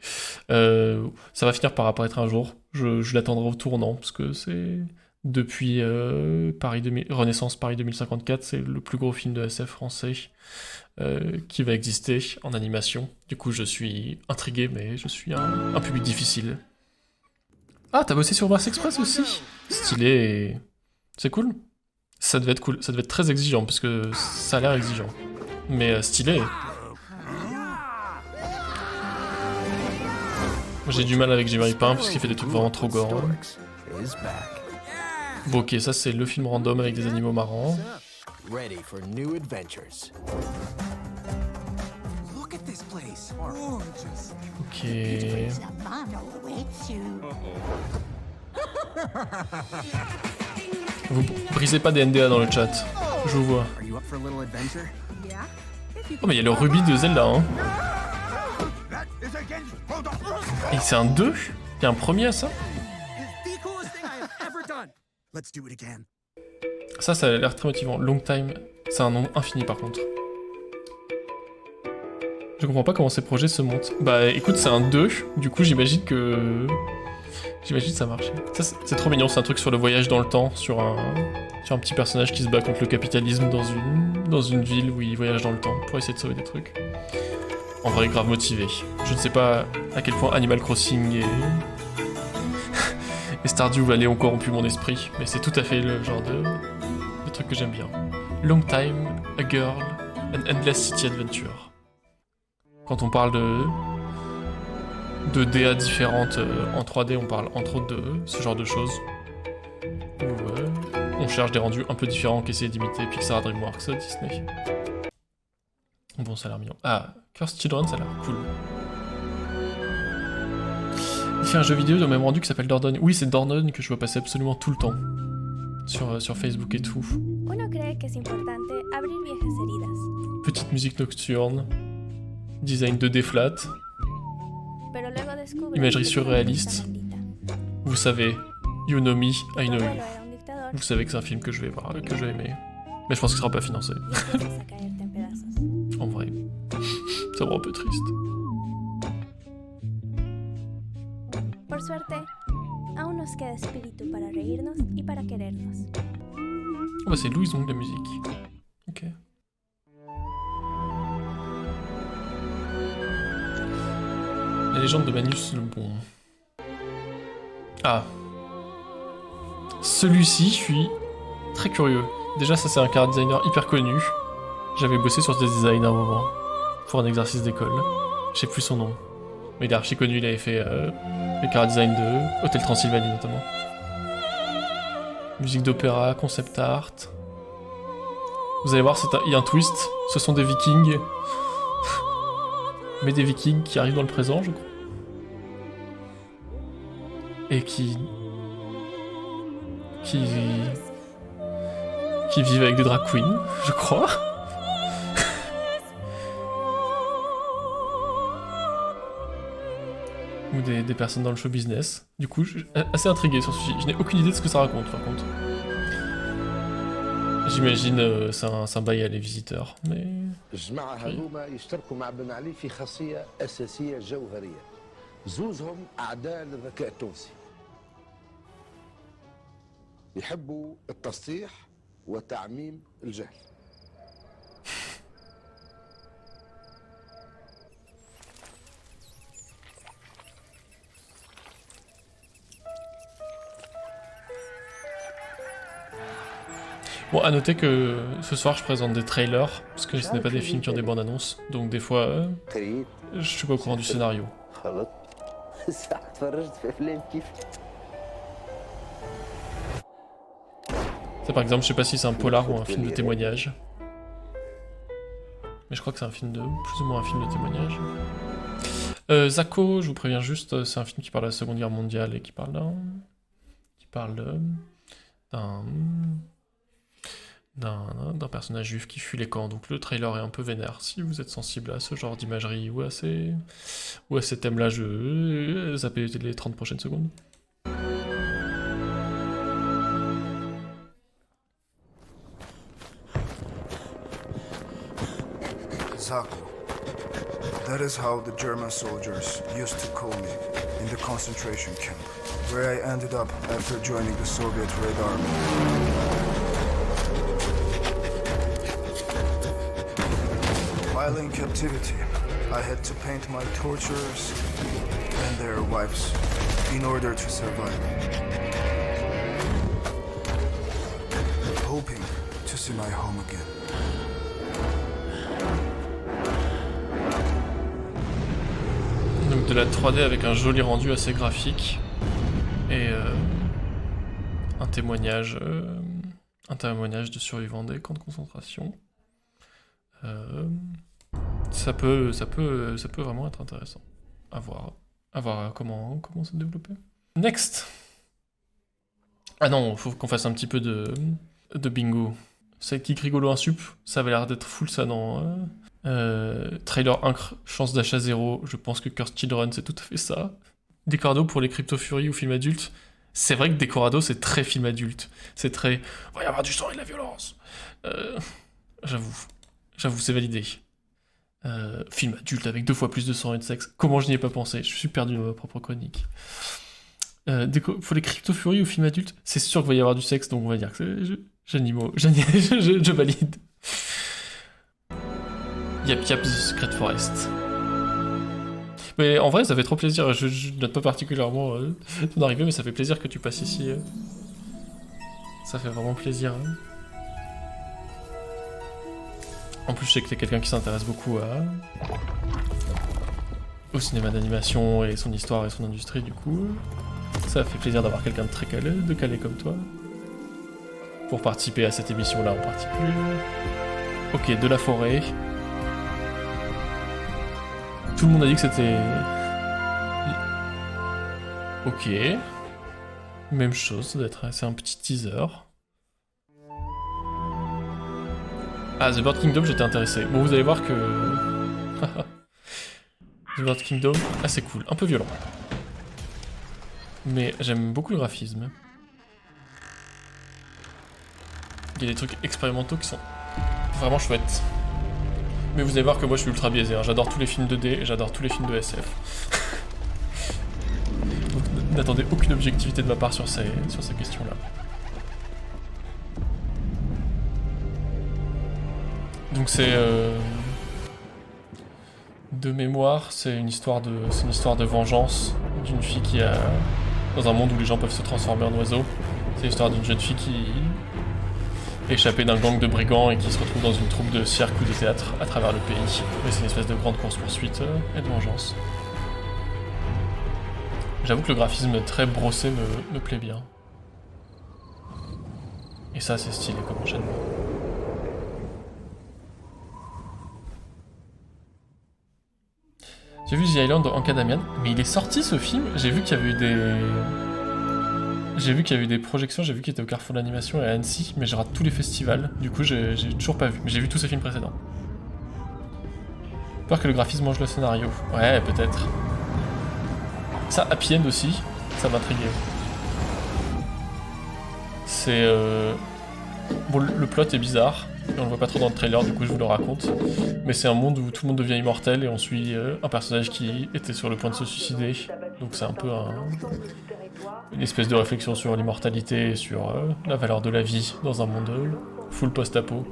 Ça va finir par apparaître un jour. Je l'attendrai au tournant, parce que c'est... Depuis Renaissance Paris 2054, c'est le plus gros film de SF français qui va exister en animation. Du coup, je suis intrigué, mais je suis un public difficile. Ah, t'as bossé sur Mars Express aussi? Stylé et... C'est cool. Ça devait être cool. Ça devait être très exigeant, parce que ça a l'air exigeant. Mais stylé. J'ai du mal avec Jimmy Pin, parce qu'il fait des trucs vraiment trop gore. Bon, ok, ça c'est le film random avec des animaux marrants. Ok. Vous brisez pas des NDA dans le chat, je vous vois. Oh mais il y a le rubis de Zelda, hein. Et c'est un 2 ? Il y a un premier à ça ? Ça a l'air très motivant. Long time, c'est un nombre infini par contre. Je comprends pas comment ces projets se montent. Bah écoute, c'est un 2, du coup j'imagine que... J'imagine que ça marche. Ça c'est trop mignon, c'est un truc sur le voyage dans le temps, sur un petit personnage qui se bat contre le capitalisme dans une ville où il voyage dans le temps pour essayer de sauver des trucs. En vrai, grave motivé. Je ne sais pas à quel point Animal Crossing et Stardew Valley ont corrompu mon esprit, mais c'est tout à fait le genre de truc que j'aime bien. Long Time, A Girl, An Endless City Adventure. Quand on parle de DA différentes en 3D, on parle entre autres de ce genre de choses. Où on cherche des rendus un peu différents qu'essayer d'imiter Pixar, DreamWorks, Disney. Bon, ça a l'air mignon. Ah, Cursed Children, ça a l'air cool. Il fait un jeu vidéo dans le même rendu qui s'appelle Dordogne. Oui, c'est Dordogne que je vois passer absolument tout le temps. Sur Facebook et tout. Petite musique nocturne. Design 2D flat. Imagerie surréaliste. Vous savez, you know me, I know you. Vous savez que c'est un film que je vais voir, que je vais aimer. Mais je pense qu'il sera pas financé. En vrai. Ça me rend un peu triste. Por suerte, aún nos queda espíritu para reírnos y para querernos. Oh bah c'est Louison la musique. Ok. La légende de Manus le Bon. Ah. Celui-ci, je suis très curieux. Déjà, ça c'est un character designer hyper connu. J'avais bossé sur ce design à un moment, pour un exercice d'école. Je sais plus son nom. Mais il est archi connu, il avait fait le character design de Hôtel Transylvanie notamment. Musique d'opéra, concept art. Vous allez voir, il y a un twist. Ce sont des vikings. Mais des vikings qui arrivent dans le présent, je crois. Et qui vivent avec des drag queens, je crois. Ou des personnes dans le show business. Du coup, je suis assez intrigué sur ce sujet. Je n'ai aucune idée de ce que ça raconte, par contre. J'imagine c'est un bail à les visiteurs, mais... يحبوا التصحيح وتعميم الجهل. Bon, à noter que ce soir je présente des trailers, parce que ce n'est pas des films qui ont des bandes annonces, donc des fois je suis pas au courant du scénario. Ça par exemple, je sais pas si c'est un polar ou un film de témoignage. Mais je crois que c'est un film de... plus ou moins un film de témoignage. Zako, je vous préviens juste, c'est un film qui parle de la Seconde Guerre mondiale et qui parle d'un personnage juif qui fuit les camps, donc le trailer est un peu vénère. Si vous êtes sensible à ce genre d'imagerie ou à ces thèmes-là, je zappez les 30 prochaines secondes. Zako, That is how the German soldiers used to call me in the concentration camp, where I ended up after joining the Soviet Red Army. While in captivity, I had to paint my torturers and their wives in order to survive. Hoping to see my home again. Donc de la 3D avec un joli rendu assez graphique et un témoignage de survivants des camps de concentration. Ça peut vraiment être intéressant. À voir comment se développer. Next. Ah non, faut qu'on fasse un petit peu de bingo. Sidekick rigolo insup, ça avait l'air d'être full ça dans trailer incre, chance d'achat 0, je pense que Cursed Children c'est tout à fait ça. Decorado pour les Crypto Fury ou film adulte. C'est vrai que Decorado c'est très film adulte. C'est très... il va y avoir du sang et de la violence. J'avoue, c'est validé. Film adulte avec 2 fois plus de sang et de sexe. Comment je n'y ai pas pensé? Je suis perdu dans ma propre chronique. Pour les Crypto Fury ou film adulte, c'est sûr qu'il va y avoir du sexe, donc on va dire que c'est... Je valide. Yap Yap The Secret Forest. Mais en vrai, ça fait trop plaisir. Je note pas particulièrement ton arrivée, mais ça fait plaisir que tu passes ici. Ça fait vraiment plaisir. En plus, je sais que t'es quelqu'un qui s'intéresse beaucoup au cinéma d'animation et son histoire et son industrie, du coup. Ça fait plaisir d'avoir quelqu'un de très calé comme toi. Pour participer à cette émission-là en particulier. Ok, de la forêt. Tout le monde a dit que c'était... Ok. Même chose, ça doit être... C'est un petit teaser. Ah, The Bird Kingdom, j'étais intéressé. Bon, vous allez voir que... The Bird Kingdom, assez cool. Un peu violent. Mais j'aime beaucoup le graphisme. Il y a des trucs expérimentaux qui sont vraiment chouettes. Mais vous allez voir que moi je suis ultra biaisé, hein. J'adore tous les films 2D et j'adore tous les films de SF. Donc n'attendez aucune objectivité de ma part sur ces questions-là. Donc c'est... De mémoire, c'est une histoire de vengeance d'une fille qui a... Dans un monde où les gens peuvent se transformer en oiseaux. C'est l'histoire d'une jeune fille qui... échappée d'un gang de brigands et qui se retrouve dans une troupe de cirque ou de théâtre à travers le pays. Et c'est une espèce de grande course-poursuite et de vengeance. J'avoue que le graphisme très brossé me plaît bien. Et ça, c'est stylé comme enchaînement. J'ai vu The Island en Cadamian, mais il est sorti ce film. J'ai vu qu'il y avait eu des projections, j'ai vu qu'il était au Carrefour de l'Animation et à Annecy, mais je rate tous les festivals, du coup j'ai toujours pas vu, mais j'ai vu tous ces films précédents. Peur que le graphisme mange le scénario. Ouais, peut-être. Ça, Happy End aussi, ça m'intriguait. C'est... Bon, le plot est bizarre, et on le voit pas trop dans le trailer, du coup je vous le raconte. Mais c'est un monde où tout le monde devient immortel, et on suit un personnage qui était sur le point de se suicider. Donc c'est un peu une espèce de réflexion sur l'immortalité et sur la valeur de la vie dans un monde full post-apo.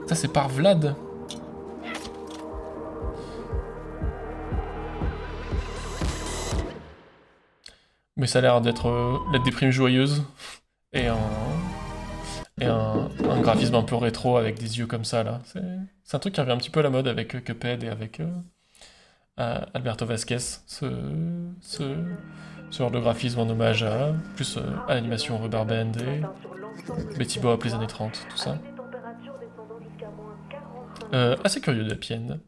Ça c'est par Vlad. Mais ça a l'air d'être la déprime joyeuse et un graphisme un peu rétro avec des yeux comme ça là. C'est un truc qui revient un petit peu à la mode avec Cuphead et avec Alberto Vasquez. Ce genre de graphisme en hommage à l'animation Rubber Band et Betty Boop les années 30, tout ça. Assez curieux de Happy End.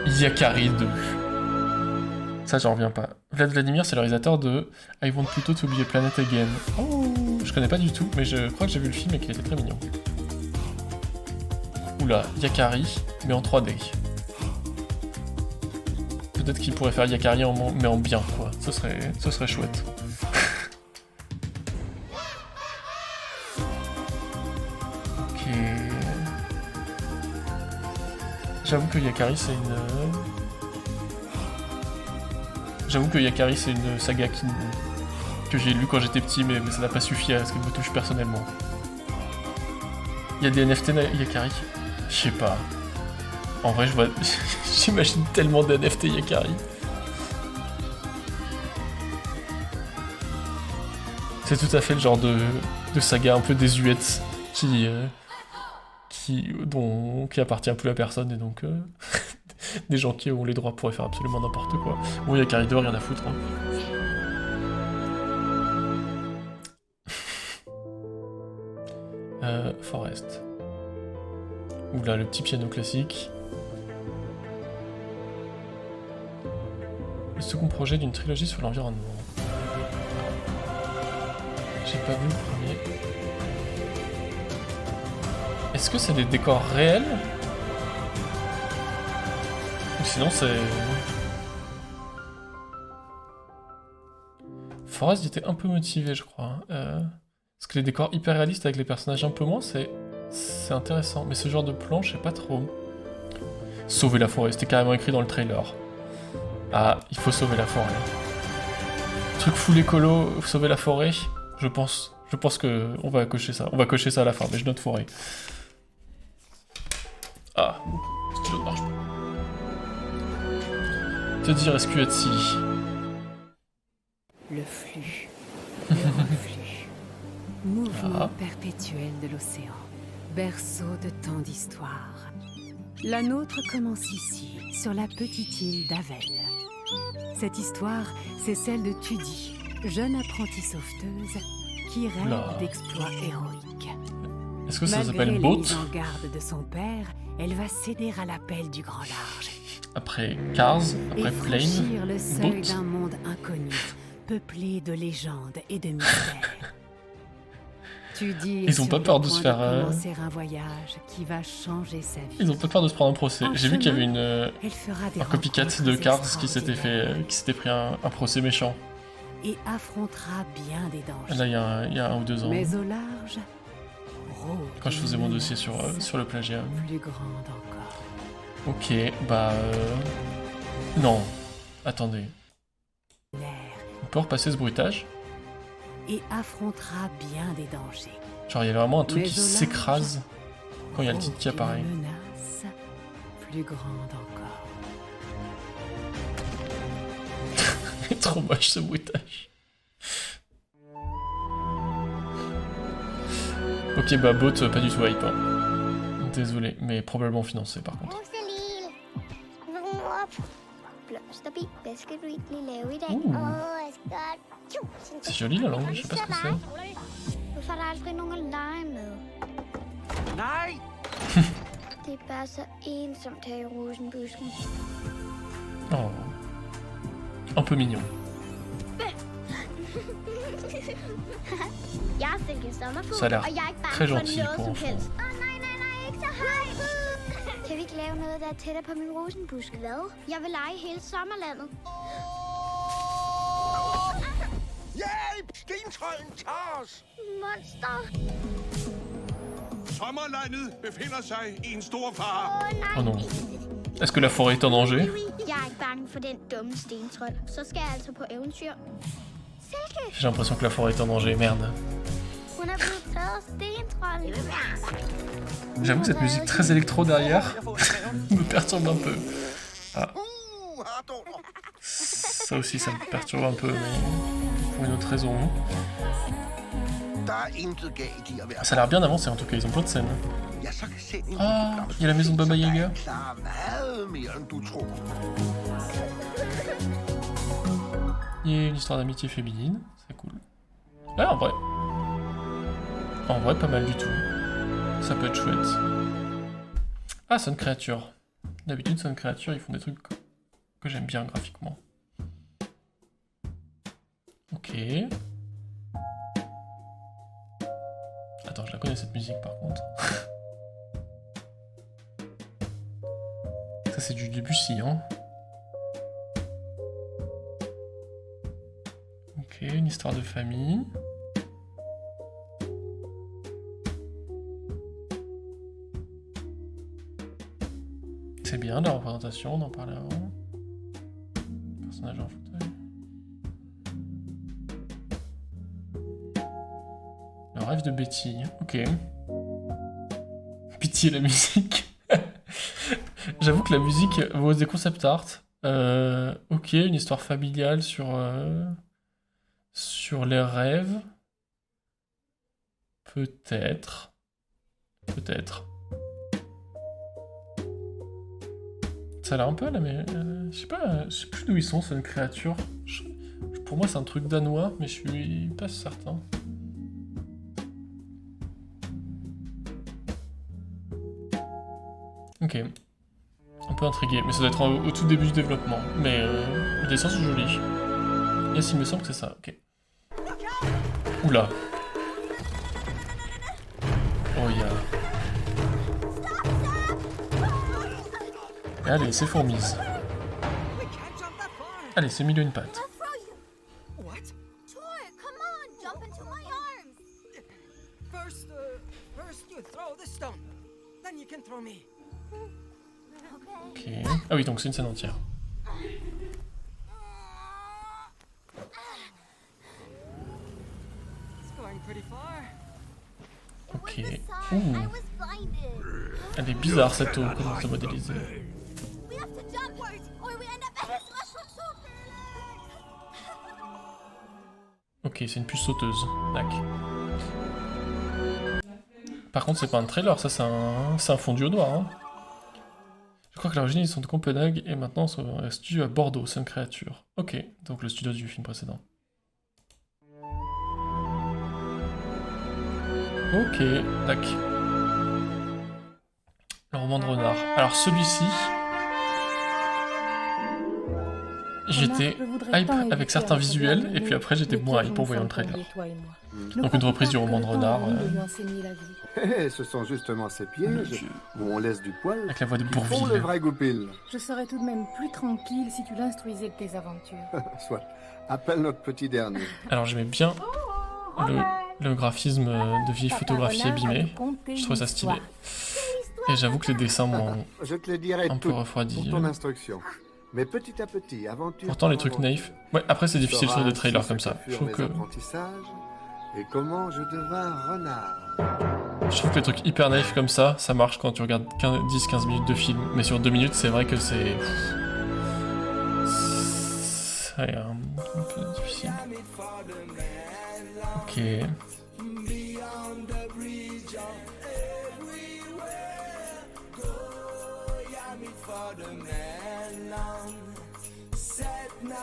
Yakari 2. Ça, j'en reviens pas. Vlad Vladimir, c'est le réalisateur de I Want Pluto to Be a Planet Again. Oh, je connais pas du tout, mais je crois que j'ai vu le film et qu'il était très mignon. Oula, Yakari, mais en 3D. Peut-être qu'il pourrait faire Yakari mais en bien, quoi. Ce serait chouette. J'avoue que Yakari c'est une... J'avoue que Yakari c'est une saga que j'ai lue quand j'étais petit, mais ça n'a pas suffi à ce qu'elle me touche personnellement. Il y a des NFT Yakari? Je sais pas. En vrai, je vois... j'imagine tellement des NFT Yakari. C'est tout à fait le genre de saga un peu désuète qui appartient plus à personne, et donc des gens qui ont les droits pourraient faire absolument n'importe quoi. Bon, Yakari 2, rien à foutre. Hein. Forest. Oula, le petit piano classique. Le second projet d'une trilogie sur l'environnement. J'ai pas vu le premier. Est-ce que c'est des décors réels? Ou sinon c'est... Forest était un peu motivé, je crois. Parce que les décors hyper réalistes avec les personnages un peu moins, c'est intéressant. Mais ce genre de plan, je sais pas trop. Sauver la forêt, c'était carrément écrit dans le trailer. Ah, il faut sauver la forêt. Truc full écolo, sauver la forêt. Je pense que on va cocher ça. On va cocher ça à la fin, mais je note forêt. Ah, stylo ne marche pas. Te dire SQLC. Le flux, le reflux, mouvement perpétuel de l'océan, berceau de tant d'histoires. La nôtre commence ici, sur la petite île d'Avel. Cette histoire, c'est celle de Tudy, jeune apprentie sauveteuse qui rêve d'exploits héroïques. Est-ce que ça s'appelle Boat? Malgré la mise en garde de son père, elle va céder à l'appel du grand large. Après Cars, après Plane, franchir le seuil Boat. d'un monde inconnu, peuplé de légendes et de mystères. Ils ont pas peur de se faire... commencer un voyage qui va changer sa vie. Ils ont pas peur de se prendre un procès. J'ai vu qu'il y avait elle fera des un copycat de Cars qui s'était pris un procès méchant. Et affrontera bien des dangers. Là, il y a 1 ou 2 ans. Mais au large, quand je faisais mon dossier sur le plagiat. Plus grande encore. Ok, bah... Non. Attendez. On peut repasser ce bruitage? Et affrontera bien des dangers. Genre, il y a vraiment un truc qui s'écrase quand il y a le titre qui apparaît. Une menace plus grande encore. Trop moche ce bruitage. Ok, bah Boat, pas du tout hype. Hein. Désolé, mais probablement financé par contre. C'est joli la langue, je sais pas ce que c'est. Oh. Un peu mignon. Ça a l'air très gentil pour enfants. Kan vi ikke lave noget, der er tættere på min rosenbusk? Hvad? Jeg vil lege hele sommerlandet. Hjælp! Stentrolden tager os! Monster! Sommerlandet befinder sig i en stor fare. Oh non. Est-ce que la forêt est en danger? Jeg er ikke bange for den dumme stentrold. Så skal jeg altså på eventyr. Silke! J'ai l'impression que la forêt est en danger, merde. Hun er blevet taget af stentrolden. J'avoue que cette musique très électro derrière me perturbe un peu. Ah. Ça aussi, ça me perturbe un peu, mais pour une autre raison. Ça a l'air bien avancé en tout cas, ils ont plein de scènes. Ah, il y a la maison de Baba Yaga. Il y a une histoire d'amitié féminine, c'est cool. Là, en vrai, pas mal du tout. Ça peut être chouette. Ah, Sun Creature. D'habitude, Sun Creature, ils font des trucs que j'aime bien graphiquement. Ok. Attends, je la connais cette musique par contre. Ça, c'est du Debussy, hein. Ok, une histoire de famille. C'est bien la représentation, on en parlait avant. Personnage en fauteuil. Le rêve de Betty, ok. Pitié la musique. J'avoue que la musique vaut des concept art. Ok, une histoire familiale sur les rêves. Peut-être. Peut-être. Ça a l'air un peu là, mais je sais plus d'où ils sont, c'est une créature. Pour moi, c'est un truc danois, mais je suis pas certain. Ok. Un peu intrigué, mais ça doit être au tout début du développement. Mais les dessins sont jolis. Yes, il me semble que c'est ça, ok. Oula. Oh, il y a... Allez, c'est fourmise. Allez, c'est mille et une pattes. Ok. Ah oui, donc c'est une scène entière. Ok. Ouh. Elle est bizarre cette eau, comment c'est modélisé. Ok, c'est une puce sauteuse. Tac. Par contre, c'est pas un trailer, ça c'est un fondu au doigt. Hein. Je crois que l'origine ils sont de Copenhague et maintenant ils sont un studio à Bordeaux, c'est une créature. Ok, donc le studio du film précédent. Ok, tac. Le roman de renard. Alors celui-ci... J'étais hype avec certains visuels, et puis après j'étais moins hype en voyant le trailer. Donc une reprise du roman de renard. Ce sont justement ces pièges où on laisse du poil. Avec la voix de Bourvil. Pour le vrai goupil. Je serais tout de même plus tranquille si tu l'instruisais de tes aventures. Soit. Appelle notre petit dernier. Alors j'aimais bien le graphisme de vieilles photographies abîmées. Je trouvais ça stylé. Et j'avoue que les dessins m'ont un peu refroidi. Pour ton instruction. Mais petit à petit, aventure. Pourtant les trucs naïfs. Ouais, après c'est difficile sur des trailers comme ça. Je trouve que... Et comment je devins renard. Je trouve que les trucs hyper naïfs comme ça marche quand tu regardes 10-15 minutes de film. Mais sur 2 minutes, c'est vrai que c'est... C'est un peu difficile. Ok.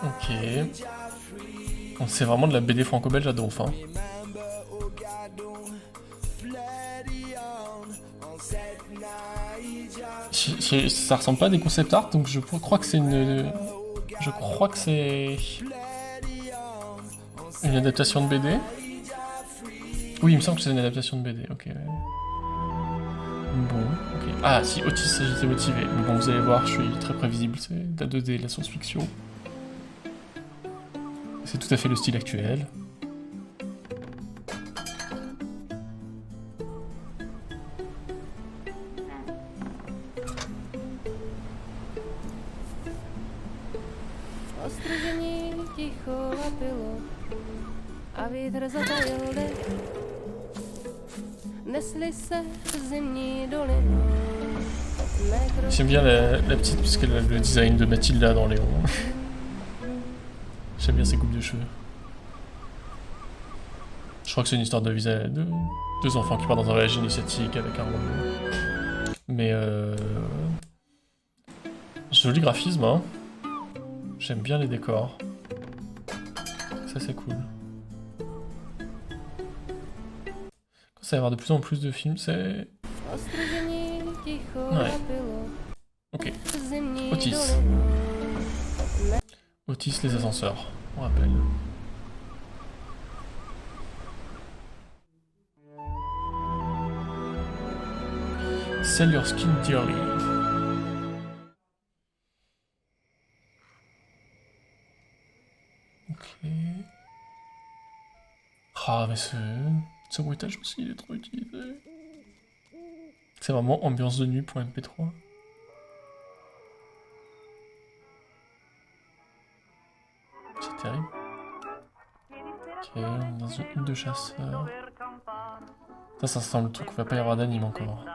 Ok. C'est vraiment de la BD franco-belge à donf, hein. Ça ressemble pas à des concept art, donc je crois que c'est une... Je crois que c'est... Une adaptation de BD. Oui, il me semble que c'est une adaptation de BD, ok. Bon, ok. Ah, si Otis j'étais motivé. Mais bon, vous allez voir, je suis très prévisible, c'est de la 2D, de la science-fiction. C'est tout à fait le style actuel. J'aime bien la petite, puisque le design de Mathilda dans Léon. J'aime bien ses coupes de cheveux. Je crois que c'est une histoire de deux enfants qui partent dans un voyage initiatique avec un robot. Mais joli graphisme, hein. J'aime bien les décors. Ça c'est cool. Quand ça va y avoir de plus en plus de films, c'est... Ouais. Ok. Otis. Otis les ascenseurs, on rappelle. Sell your skin dearly. Ok. Ah mais ce bruitage aussi il est trop utilisé. C'est vraiment ambiance de nuit pour MP3. terrible. Ok, on a une zone de chasseurs. Ça sent le truc, il va pas y avoir d'anime encore.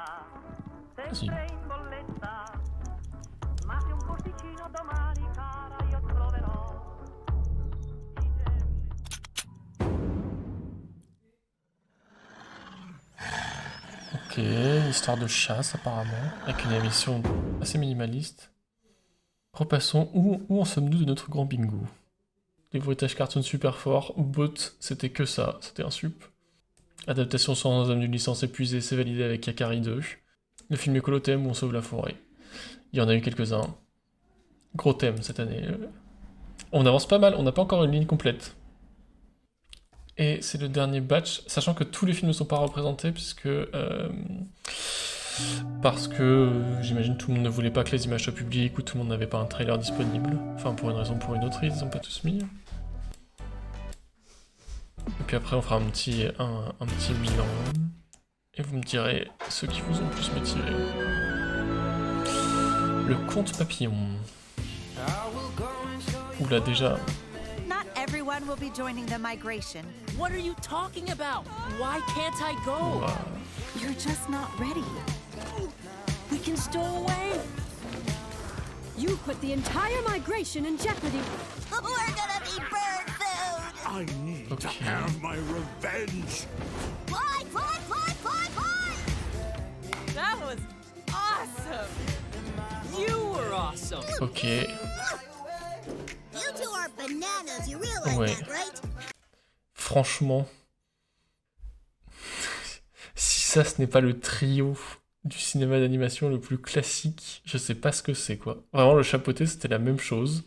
Si. Ok, histoire de chasse apparemment, avec une émission assez minimaliste. Repassons, où en sommes-nous de notre grand bingo? Les bruitages cartoon super forts, Bot, c'était que ça, c'était un sup. Adaptation sans âme d'une licence épuisée, c'est validé avec Yakari 2. Le film écolo thème où on sauve la forêt. Il y en a eu quelques-uns. Gros thème cette année. On avance pas mal, on n'a pas encore une ligne complète. Et c'est le dernier batch, sachant que tous les films ne sont pas représentés, puisque... parce que j'imagine tout le monde ne voulait pas que les images soient publiques, ou tout le monde n'avait pas un trailer disponible. Enfin, pour une raison ou pour une autre, ils les ont pas tous mis. Et puis après, on fera un petit bilan. Et vous me direz ceux qui vous ont le plus motivé. Le conte papillon. Oula, déjà... Not everyone will be joining the migration. What are you talking about? Why can't I go? Wow. You're just not ready. We can stow away. You put the entire migration in jeopardy. We're gonna be bird food! I need to have my revenge. Fly, fly, fly, fly, fly! That was awesome. You were awesome. Ok. You two are bananas, you realize Ouais. that, right? Franchement, si ça ce n'est pas le trio du cinéma d'animation le plus classique, je sais pas ce que c'est quoi. Vraiment le chapeauté c'était la même chose.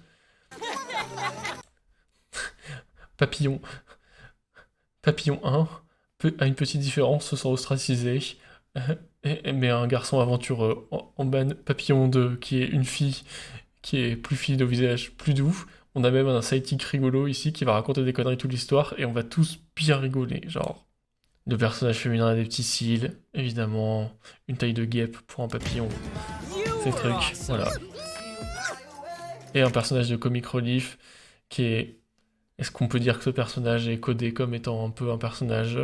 Papillon 1 a une petite différence, se sent ostracisé, mais un garçon aventureux. En ban, Papillon 2 qui est une fille qui est plus fine au visage, plus doux. On a même un sidekick rigolo ici qui va raconter des conneries toute l'histoire et on va tous bien rigoler, genre. Le personnage féminin a des petits cils, évidemment, une taille de guêpe pour un papillon, ces trucs, voilà. Et un personnage de comic relief qui est... Est-ce qu'on peut dire que ce personnage est codé comme étant un peu un personnage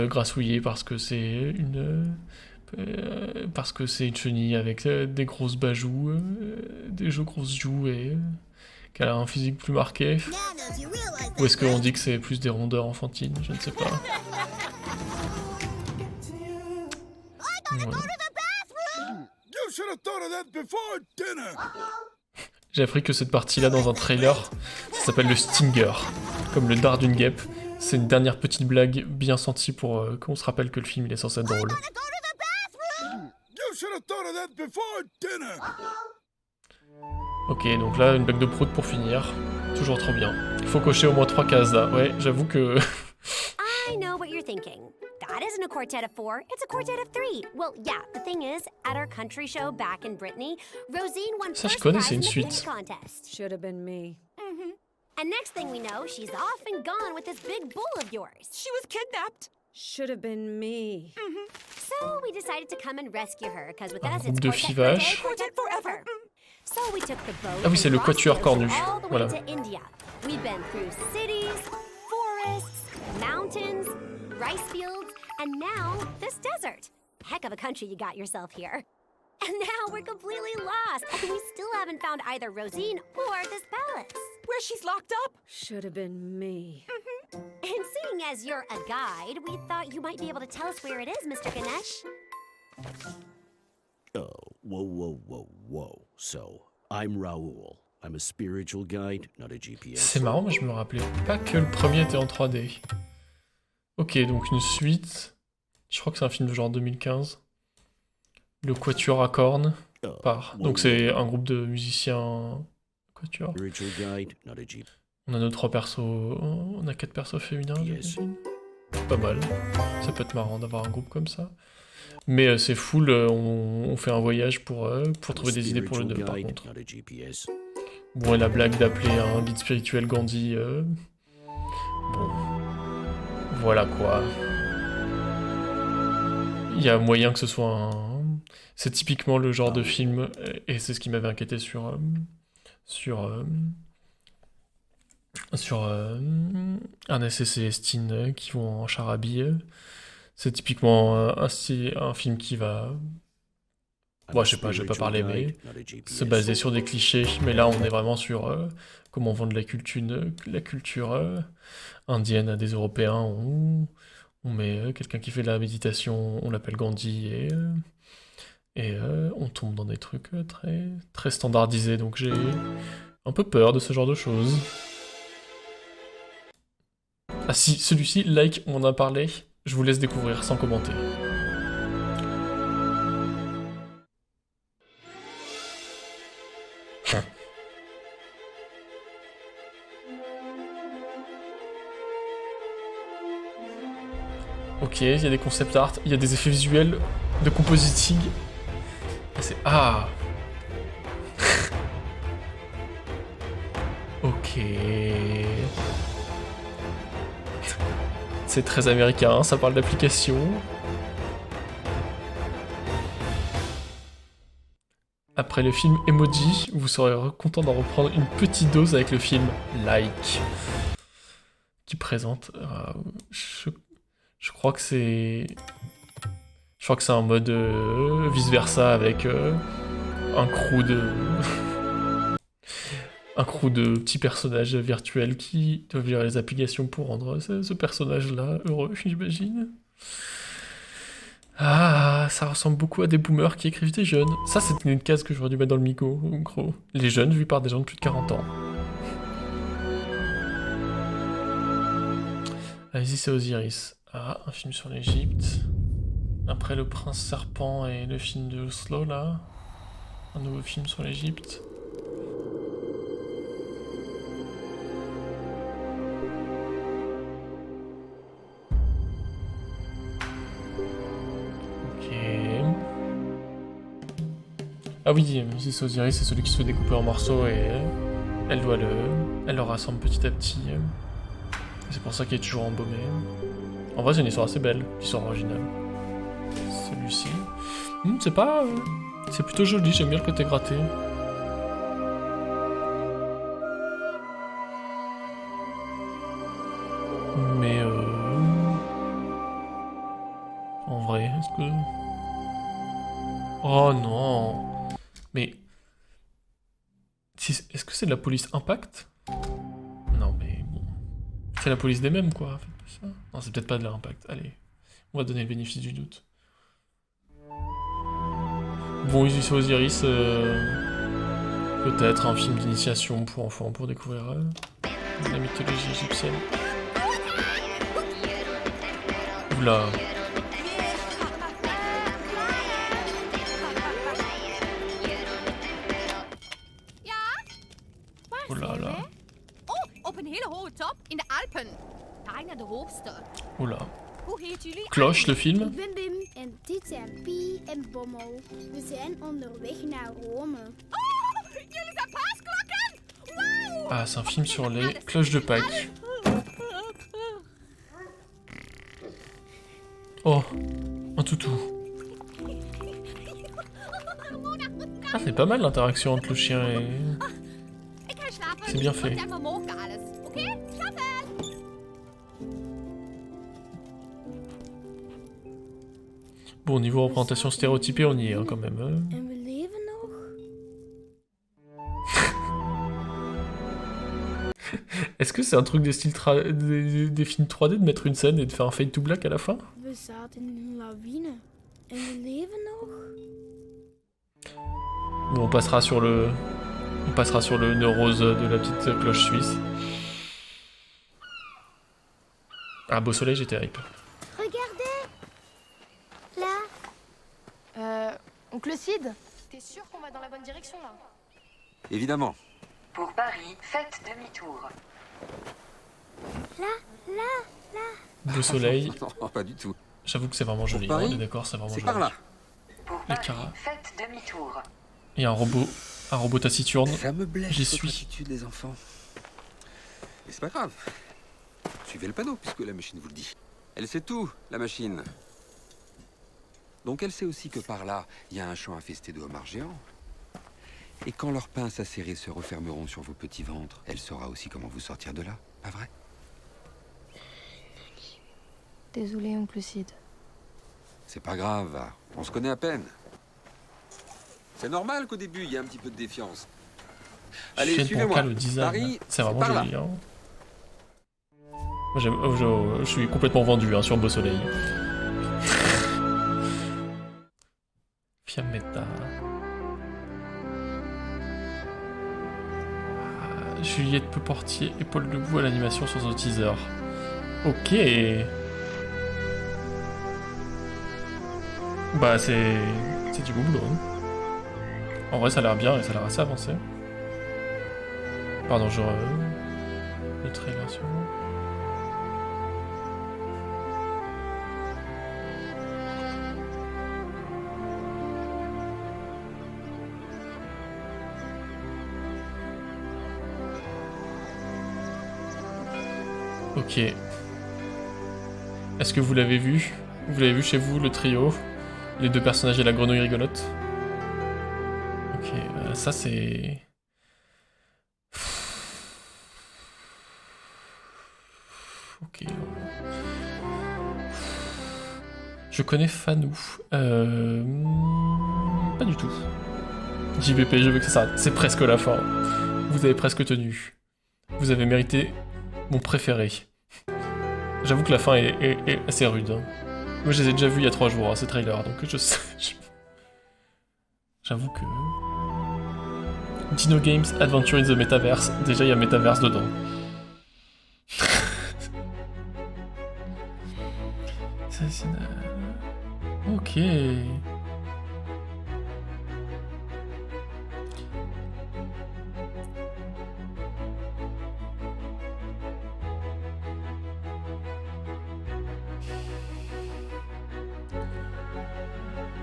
grassouillé parce que c'est une chenille avec des grosses bajoux, des grosses joues et qu'elle a un physique plus marqué? Ou est-ce qu'on dit que c'est plus des rondeurs enfantines? Je ne sais pas. Ouais. J'ai appris que cette partie-là dans un trailer, ça s'appelle le Stinger, comme le dard d'une guêpe. C'est une dernière petite blague bien sentie pour qu'on se rappelle que le film il est censé être drôle. Ok, donc là, une blague de prout pour finir. Toujours trop bien. Il faut cocher au moins 3 cases là. Ouais, j'avoue que... I know what you're thinking. That isn't a quartet of 4, it's a quartet of 3. Well, yeah, the thing is, at our country show back in Brittany, Rosine won Ça, je first connais, prize c'est in une the suite. dance contest. Should have been me. And next thing we know, she's off and gone with this big bull of yours. She was kidnapped. Should have been me. So we decided to come and rescue her, because with Un us groupe it's de quartet, fivage. quartet, quartet forever. So we took the boat Ah oui, c'est le and quatuor crossed cornu. all the way Voilà. to India. We've been through cities, forests, mountains, rice fields, and now this desert. Heck of a country you got yourself here. And now we're completely lost, and we still haven't found either Rosine or this palace. Where she's locked up? Should have been me. And seeing as you're a guide, we thought you might be able to tell us where it is, Mr. Ganesh. Oh, whoa. So, I'm Raoul. I'm a spiritual guide, not a GPS. C'est marrant, mais je me rappelais pas que le premier était en 3D. Ok, donc une suite. Je crois que c'est un film de genre 2015. Le Quatuor à cornes. Donc c'est un groupe de musiciens Quatuor. Spiritual guide, not a GPS. On a nos 3 persos. On a 4 persos féminins, j'imagine. Pas mal. Ça peut être marrant d'avoir un groupe comme ça. Mais c'est full, on fait un voyage pour trouver des idées pour le 2 par contre. Bon, et la blague d'appeler un guide spirituel Gandhi. Bon. Voilà quoi. Il y a moyen que ce soit un... C'est typiquement le genre de film, et c'est ce qui m'avait inquiété sur sur Ernest et Célestine qui vont en charabie. C'est typiquement un film qui va... Bon, je vais pas parler, mais se baser sur des clichés. Mais là, on est vraiment sur comment vendre la culture indienne à des Européens. On met quelqu'un qui fait de la méditation, on l'appelle Gandhi, et on tombe dans des trucs très, très standardisés. Donc j'ai un peu peur de ce genre de choses. Ah si, celui-ci, Like, on en a parlé. Je vous laisse découvrir sans commenter. Ok, il y a des concept art, il y a des effets visuels de compositing. C'est... Ah. Ok. C'est très américain, ça parle d'application. Après le film Emoji, vous serez content d'en reprendre une petite dose avec le film Like, qui présente... Je crois que c'est... Je crois que c'est un mode vice-versa avec un crew de petits personnages virtuels qui doivent lire les applications pour rendre ce personnage-là heureux, j'imagine. Ah, ça ressemble beaucoup à des boomers qui écrivent des jeunes. Ça, c'est une case que j'aurais dû mettre dans le Migo, en gros. Les jeunes vus par des gens de plus de 40 ans. Allez-y, c'est Osiris. Ah, un film sur l'Égypte. Après Le Prince Serpent et le film de Oslo, là. Un nouveau film sur l'Égypte. Ok. Ah oui, c'est Osiris, c'est celui qui se fait découper en morceaux et elle le rassemble petit à petit. C'est pour ça qu'il est toujours embaumé. En vrai, c'est une histoire assez belle, l'histoire originale. Celui-ci. C'est pas... c'est plutôt joli, j'aime bien le côté gratté. Mais en vrai, est-ce que... Oh non. Mais... Est-ce que c'est de la police Impact? Non mais bon... C'est la police des mêmes quoi, en fait. Ça. Non, c'est peut-être pas de l'Impact. Allez, on va donner le bénéfice du doute. Bon, ici c'est Osiris, peut-être un film d'initiation pour enfants pour découvrir la mythologie égyptienne. Oula. Oh là là. Op een hele hoge top in de Alpen. Bijna de hoogste. Oula. Hoe heet jullie? Cloche, le film. Ik ben Bim en dit zijn Pie en Bommel. We zijn onderweg naar Rome. Oh, jullie zijn paasklokken! Wow! Ah, c'est un film sur les cloches de Pâques. Oh, un toutou. Ah, c'est pas mal l'interaction entre le chien et... C'est bien fait. Bon, niveau représentation stéréotypée, on y est hein, quand même. En we leven nog? Est-ce que c'est un truc des styles des films 3D de mettre une scène et de faire un fade to black à la fin? We zaten in een lawine. En we leven nog? Bon, on passera sur le nœud rose de la petite cloche suisse. Ah, Beau Soleil, j'étais hype. Regardez! Là! Oncle Sid, t'es sûr qu'on va dans la bonne direction là? Évidemment. Pour Paris, faites demi-tour. Là! Beau Soleil. Non, pas du tout. J'avoue que c'est vraiment joli. Paris, on est d'accord, c'est vraiment joli. C'est par là. Pour Paris, faites demi-tour. Et un robot taciturne. Ça me blesse J'y votre suis. attitude, les enfants. Mais c'est pas grave. Suivez le panneau, puisque la machine vous le dit. Elle sait tout, la machine. Donc elle sait aussi que par là, il y a un champ infesté de homards géants. Et quand leurs pinces acérées se refermeront sur vos petits ventres, elle saura aussi comment vous sortir de là, pas vrai? Désolée, oncle Sid. C'est pas grave, va. On se connaît à peine. C'est normal qu'au début, il y ait un petit peu de défiance. Allez, suivez-moi. Le design, Paris, c'est vraiment par là. joli. Hein. Moi, je suis complètement vendu hein, sur Beau Soleil. Fiammetta. Juliette Peportier et Paul Debout à l'animation sur ce teaser. Ok. Bah c'est du boulot. Hein. En vrai ça a l'air bien et ça a l'air assez avancé. Pardon, je le trailer sur moi. Ok. Est-ce que vous l'avez vu? Vous l'avez vu chez vous, le trio? Les deux personnages et la grenouille rigolote? Ok, ça c'est... Ok. Je connais Fanou. Pas du tout. JBP, je veux que ça s'arrête. C'est presque la fin. Vous avez presque tenu. Vous avez mérité mon préféré. J'avoue que la fin est assez rude. Hein. Moi je les ai déjà vus il y a 3 jours, hein, ces trailers, donc je sais... J'avoue que... Dino Games Adventure in the Metaverse, déjà il y a Metaverse dedans. Ça, c'est... Ok...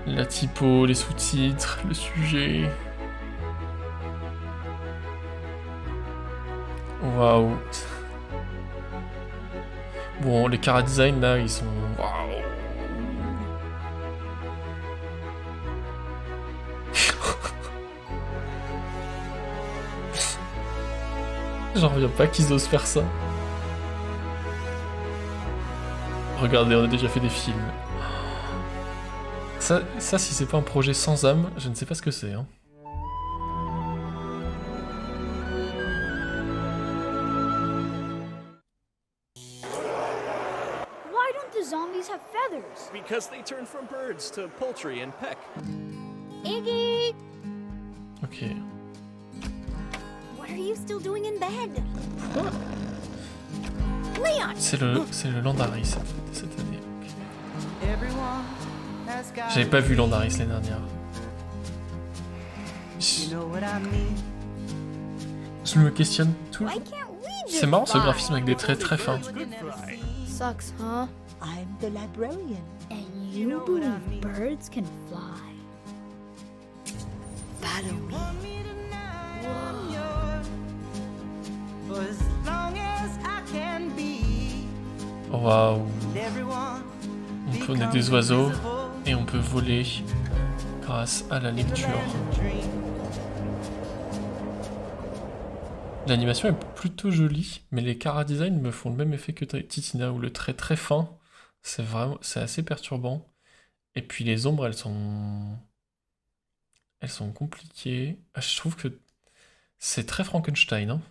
La typo, les sous-titres, le sujet... Waouh. Bon, les chara design là, ils sont... Waouh. J'en reviens pas qu'ils osent faire ça. Regardez, on a déjà fait des films. Ça, si c'est pas un projet sans âme, je ne sais pas ce que c'est. Hein. Why don't the zombies have feathers? Because they turn from birds to poultry and peck. Iggy! Ok. What are you still doing in bed? Leon! C'est le Landari cette année. Okay. J'avais pas vu Landaris l'année dernière. Je me questionne tout. C'est marrant ce graphisme avec des traits très fins. Sucks, huh? I'm the librarian. And you believe birds can fly? Follow me. Waouh. On est des oiseaux et on peut voler grâce à la lecture. L'animation est plutôt jolie, mais les chara design me font le même effet que Titina, où le trait très fin, c'est assez perturbant. Et puis les ombres, elles sont compliquées. Ah, je trouve que c'est très Frankenstein. Hein.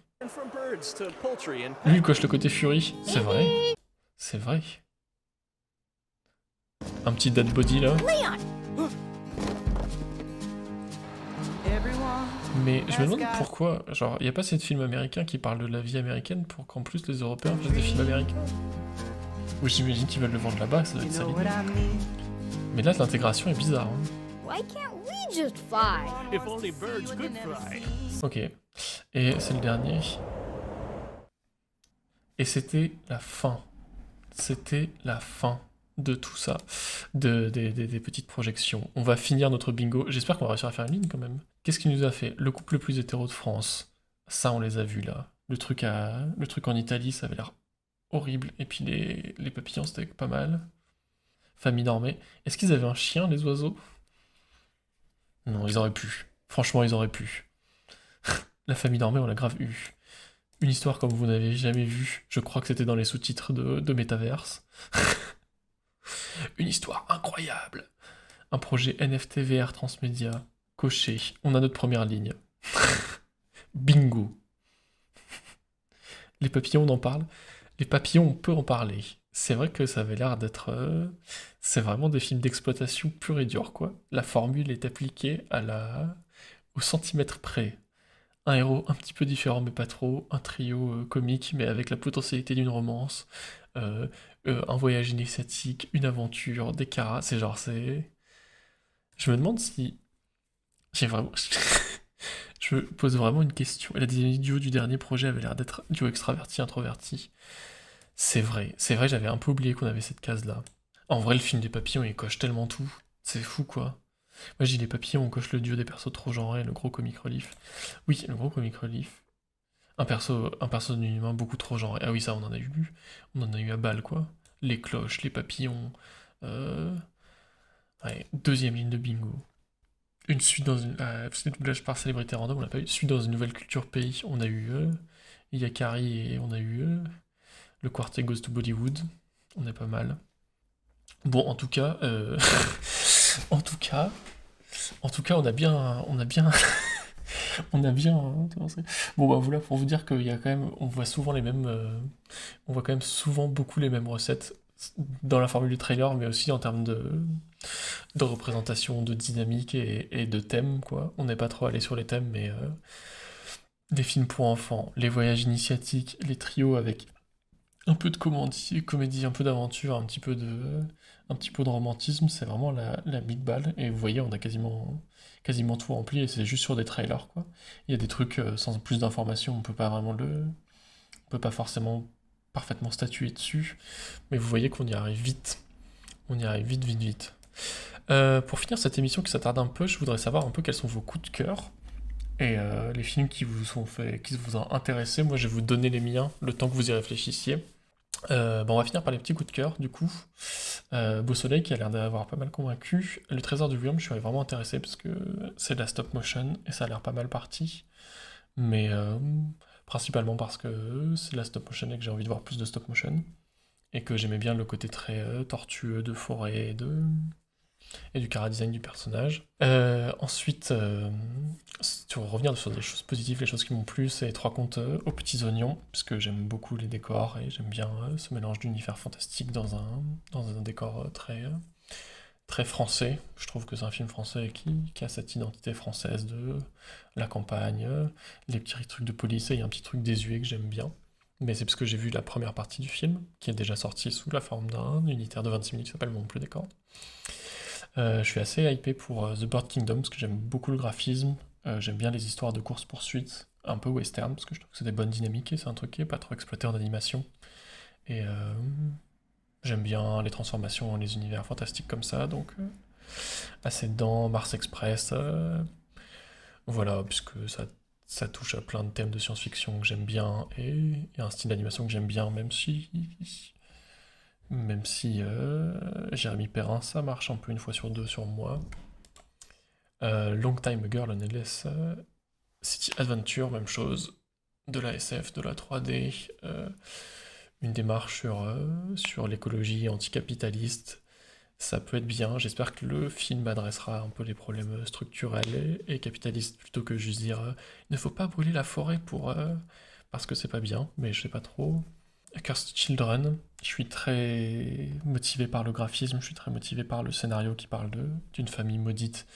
Lui, il coche le côté furie, c'est vrai. C'est vrai. Un petit dead body là. Mais je me demande pourquoi, genre, il n'y a pas assez de films américains qui parlent de la vie américaine pour qu'en plus les Européens fassent des films américains. Ou j'imagine qu'ils veulent le vendre là-bas, ça doit être salé. Mais là, l'intégration est bizarre. Hein. Why can't we just fly? If only birds could fly. Ok. Et c'est le dernier. Et c'était la fin. C'était la fin de tout ça, des petites projections. On va finir notre bingo. J'espère qu'on va réussir à faire une ligne quand même. Qu'est-ce qu'il nous a fait? Le couple le plus hétéro de France. Ça, on les a vus là. Le truc en Italie, ça avait l'air horrible. Et puis les papillons, c'était pas mal. Famille normée. Est-ce qu'ils avaient un chien, les oiseaux? Non, ils auraient pu. Franchement, ils auraient pu. La famille Dormé, on l'a grave eu. Une histoire comme vous n'avez jamais vu. Je crois que c'était dans les sous-titres de Metaverse. Une histoire incroyable. Un projet NFT VR transmédia. Coché. On a notre première ligne. Bingo. Les papillons, on en parle. Les papillons, on peut en parler. C'est vrai que ça avait l'air d'être... c'est vraiment des films d'exploitation pur et dur, quoi. La formule est appliquée au centimètre près. Un héros un petit peu différent, mais pas trop. Un trio comique, mais avec la potentialité d'une romance. Un voyage initiatique, une aventure, des caras. C'est genre, c'est... Je me demande si... J'ai vraiment... Je me pose vraiment une question. La dynamique duo du dernier projet avait l'air d'être duo extraverti-introverti. C'est vrai, j'avais un peu oublié qu'on avait cette case-là. En vrai, le film des papillons, il coche tellement tout. C'est fou, quoi. Moi, je dis les papillons, on coche le duo des persos trop genrés, le gros comic relief. Oui, le gros comic relief. Un perso d'un humain beaucoup trop genré. Ah oui, ça, on en a eu. On en a eu à balle, quoi. Les cloches, les papillons. Ouais, deuxième ligne de bingo. Une suite dans une... c'est doublage par célébrité random, on l'a pas eu. Suite dans une nouvelle culture pays, on a eu Yakari et on a eu le Quartet Goes to Bollywood. On est pas mal. Bon, en tout cas, on a bien... Bon bah voilà, pour vous dire qu'il y a quand même... On voit souvent les mêmes... on voit quand même souvent beaucoup les mêmes recettes dans la formule du trailer, mais aussi en termes de représentation, de dynamique et de thèmes, quoi. On n'est pas trop allé sur les thèmes, mais des films pour enfants, les voyages initiatiques, les trios avec un peu de comédie, un peu d'aventure, un petit peu de romantisme, c'est vraiment la big balle. Et vous voyez, on a quasiment tout rempli, et c'est juste sur des trailers, quoi. Il y a des trucs sans plus d'informations, on peut pas forcément parfaitement statuer dessus, mais vous voyez qu'on y arrive vite. On y arrive vite. Pour finir cette émission qui s'attarde un peu, je voudrais savoir un peu quels sont vos coups de cœur et les films qui vous ont intéressé. Moi, je vais vous donner les miens, le temps que vous y réfléchissiez. On va finir par les petits coups de cœur, du coup. Beau Soleil, qui a l'air d'avoir pas mal convaincu. Le Trésor du Royaume, je suis vraiment intéressé, parce que c'est de la stop motion, et ça a l'air pas mal parti. Mais principalement parce que c'est de la stop motion et que j'ai envie de voir plus de stop motion. Et que j'aimais bien le côté très tortueux de forêt et du chara-design du personnage. Ensuite, pour revenir sur des choses positives, les choses qui m'ont plu, c'est 3 contes aux petits oignons, puisque j'aime beaucoup les décors et j'aime bien ce mélange d'univers fantastique dans un décor très français. Je trouve que c'est un film français qui a cette identité française de la campagne, les petits trucs de police, et il y a un petit truc désuet que j'aime bien. Mais c'est parce que j'ai vu la première partie du film, qui est déjà sortie sous la forme d'un unitaire de 26 minutes qui s'appelle Mon Bleu Décor. Je suis assez hypé pour The Bird Kingdom, parce que j'aime beaucoup le graphisme, j'aime bien les histoires de course-poursuite, un peu western, parce que je trouve que c'est des bonnes dynamiques, et c'est un truc qui est pas trop exploité en animation. Et j'aime bien les transformations, les univers fantastiques comme ça, donc assez dedans. Mars Express, voilà, puisque ça touche à plein de thèmes de science-fiction que j'aime bien, et un style d'animation que j'aime bien, même si Jérémy Perrin, ça marche un peu une fois sur deux sur moi. Long Time Girl on LS, City Adventure, même chose, de la SF, de la 3D, une démarche sur l'écologie anticapitaliste. Ça peut être bien, j'espère que le film adressera un peu les problèmes structurels et capitalistes, plutôt que juste dire il ne faut pas brûler la forêt parce que c'est pas bien, mais je sais pas trop. Cursed Children, je suis très motivé par le graphisme, je suis très motivé par le scénario qui parle d'une famille maudite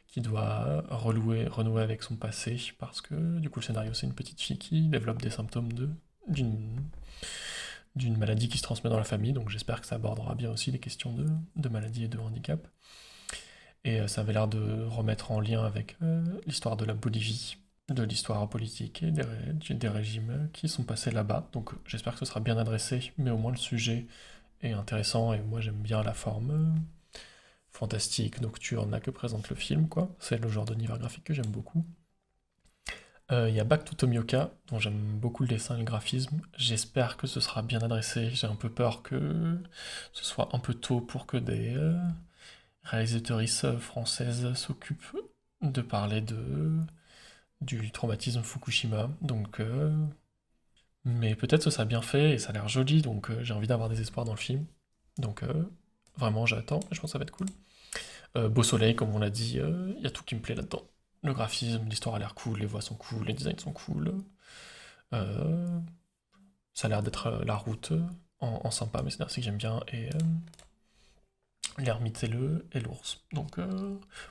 qui doit renouer avec son passé, parce que du coup le scénario c'est une petite fille qui développe des symptômes d'une maladie qui se transmet dans la famille, donc j'espère que ça abordera bien aussi les questions de maladie et de handicap. Et ça avait l'air de remettre en lien avec l'histoire de la Bolivie, de l'histoire politique et des régimes qui sont passés là-bas, donc j'espère que ce sera bien adressé, mais au moins le sujet est intéressant, et moi j'aime bien la forme fantastique, nocturne que présente le film, quoi. C'est le genre d'univers graphique que j'aime beaucoup. Il y a Back to Tomioka, dont j'aime beaucoup le dessin et le graphisme. J'espère que ce sera bien adressé. J'ai un peu peur que ce soit un peu tôt pour que des réalisatrices françaises s'occupent de parler du traumatisme Fukushima, donc... mais peut-être ce sera bien fait, et ça a l'air joli, donc j'ai envie d'avoir des espoirs dans le film. Donc vraiment j'attends, je pense que ça va être cool. Beau soleil, comme on l'a dit, y a tout qui me plaît là-dedans. Le graphisme, l'histoire a l'air cool, les voix sont cool, les designs sont cool. Ça a l'air d'être la route en sympa, mais c'est que j'aime bien, et l'ermite et l'ours. Donc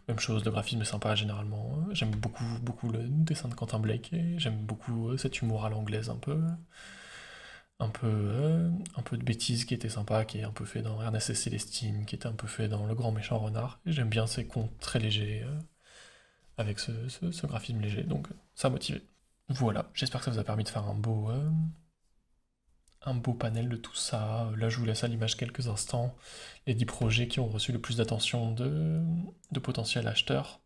même chose, le graphisme est sympa généralement. J'aime beaucoup le dessin de Quentin Blake, et j'aime beaucoup cet humour à l'anglaise un peu de bêtises qui était sympa, qui est un peu fait dans Ernest et Célestine, qui était un peu fait dans Le Grand Méchant Renard. Et j'aime bien ces contes très légers, avec ce graphisme léger, donc ça a motivé. Voilà, j'espère que ça vous a permis de faire un beau panel de tout ça. Là je vous laisse à l'image quelques instants les 10 projets qui ont reçu le plus d'attention de potentiels acheteurs.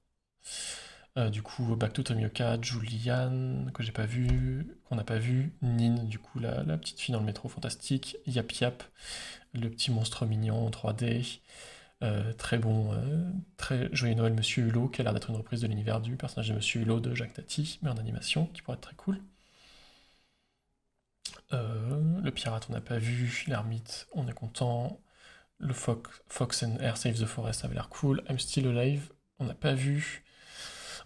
Du coup, Back to Tomioka, Julian, que j'ai pas vu, qu'on n'a pas vu, Nin, du coup, la petite fille dans le métro fantastique, Yap Yap, le petit monstre mignon en 3D, très bon, très joyeux Noël Monsieur Hulot, qui a l'air d'être une reprise de l'univers du personnage de Monsieur Hulot de Jacques Tati, mais en animation, qui pourrait être très cool. Le pirate, on n'a pas vu, l'ermite, on est content, le Fox and Air Save the Forest, ça avait l'air cool, I'm Still Alive, on n'a pas vu.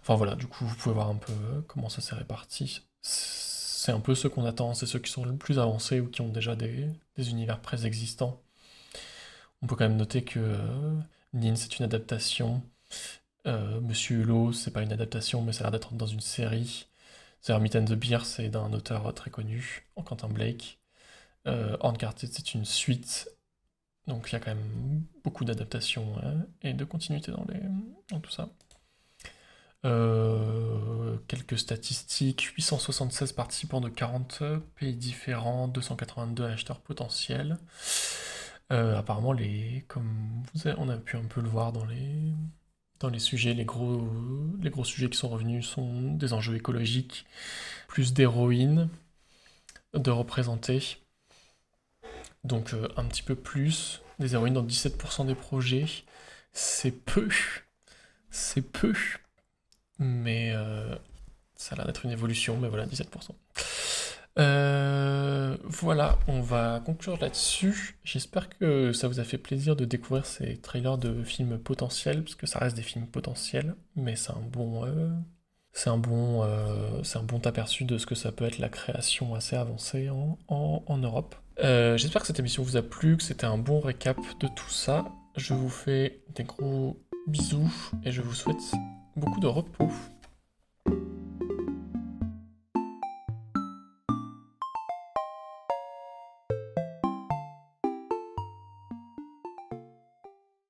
Enfin voilà, du coup, vous pouvez voir un peu comment ça s'est réparti. C'est un peu ceux qu'on attend, c'est ceux qui sont le plus avancés ou qui ont déjà des univers préexistants. On peut quand même noter que Nin, c'est une adaptation. Monsieur Hulot, c'est pas une adaptation, mais ça a l'air d'être dans une série. The Hermit and the Beer, c'est d'un auteur très connu, Quentin Blake. Uncharted, c'est une suite. Donc il y a quand même beaucoup d'adaptations et de continuité dans tout ça. Quelques statistiques, 876 participants de 40 pays différents, 282 acheteurs potentiels. Apparemment, comme on a pu un peu le voir dans les sujets, les gros sujets qui sont revenus sont des enjeux écologiques, plus d'héroïnes, de représenter. Donc un petit peu plus, des héroïnes dans 17% des projets, c'est peu, mais ça a l'air d'être une évolution, mais voilà, 17%. Voilà, on va conclure là-dessus. J'espère que ça vous a fait plaisir de découvrir ces trailers de films potentiels, parce que ça reste des films potentiels, mais c'est un bon aperçu de ce que ça peut être la création assez avancée en Europe. J'espère que cette émission vous a plu, que c'était un bon récap de tout ça. Je vous fais des gros bisous et je vous souhaite beaucoup de repos.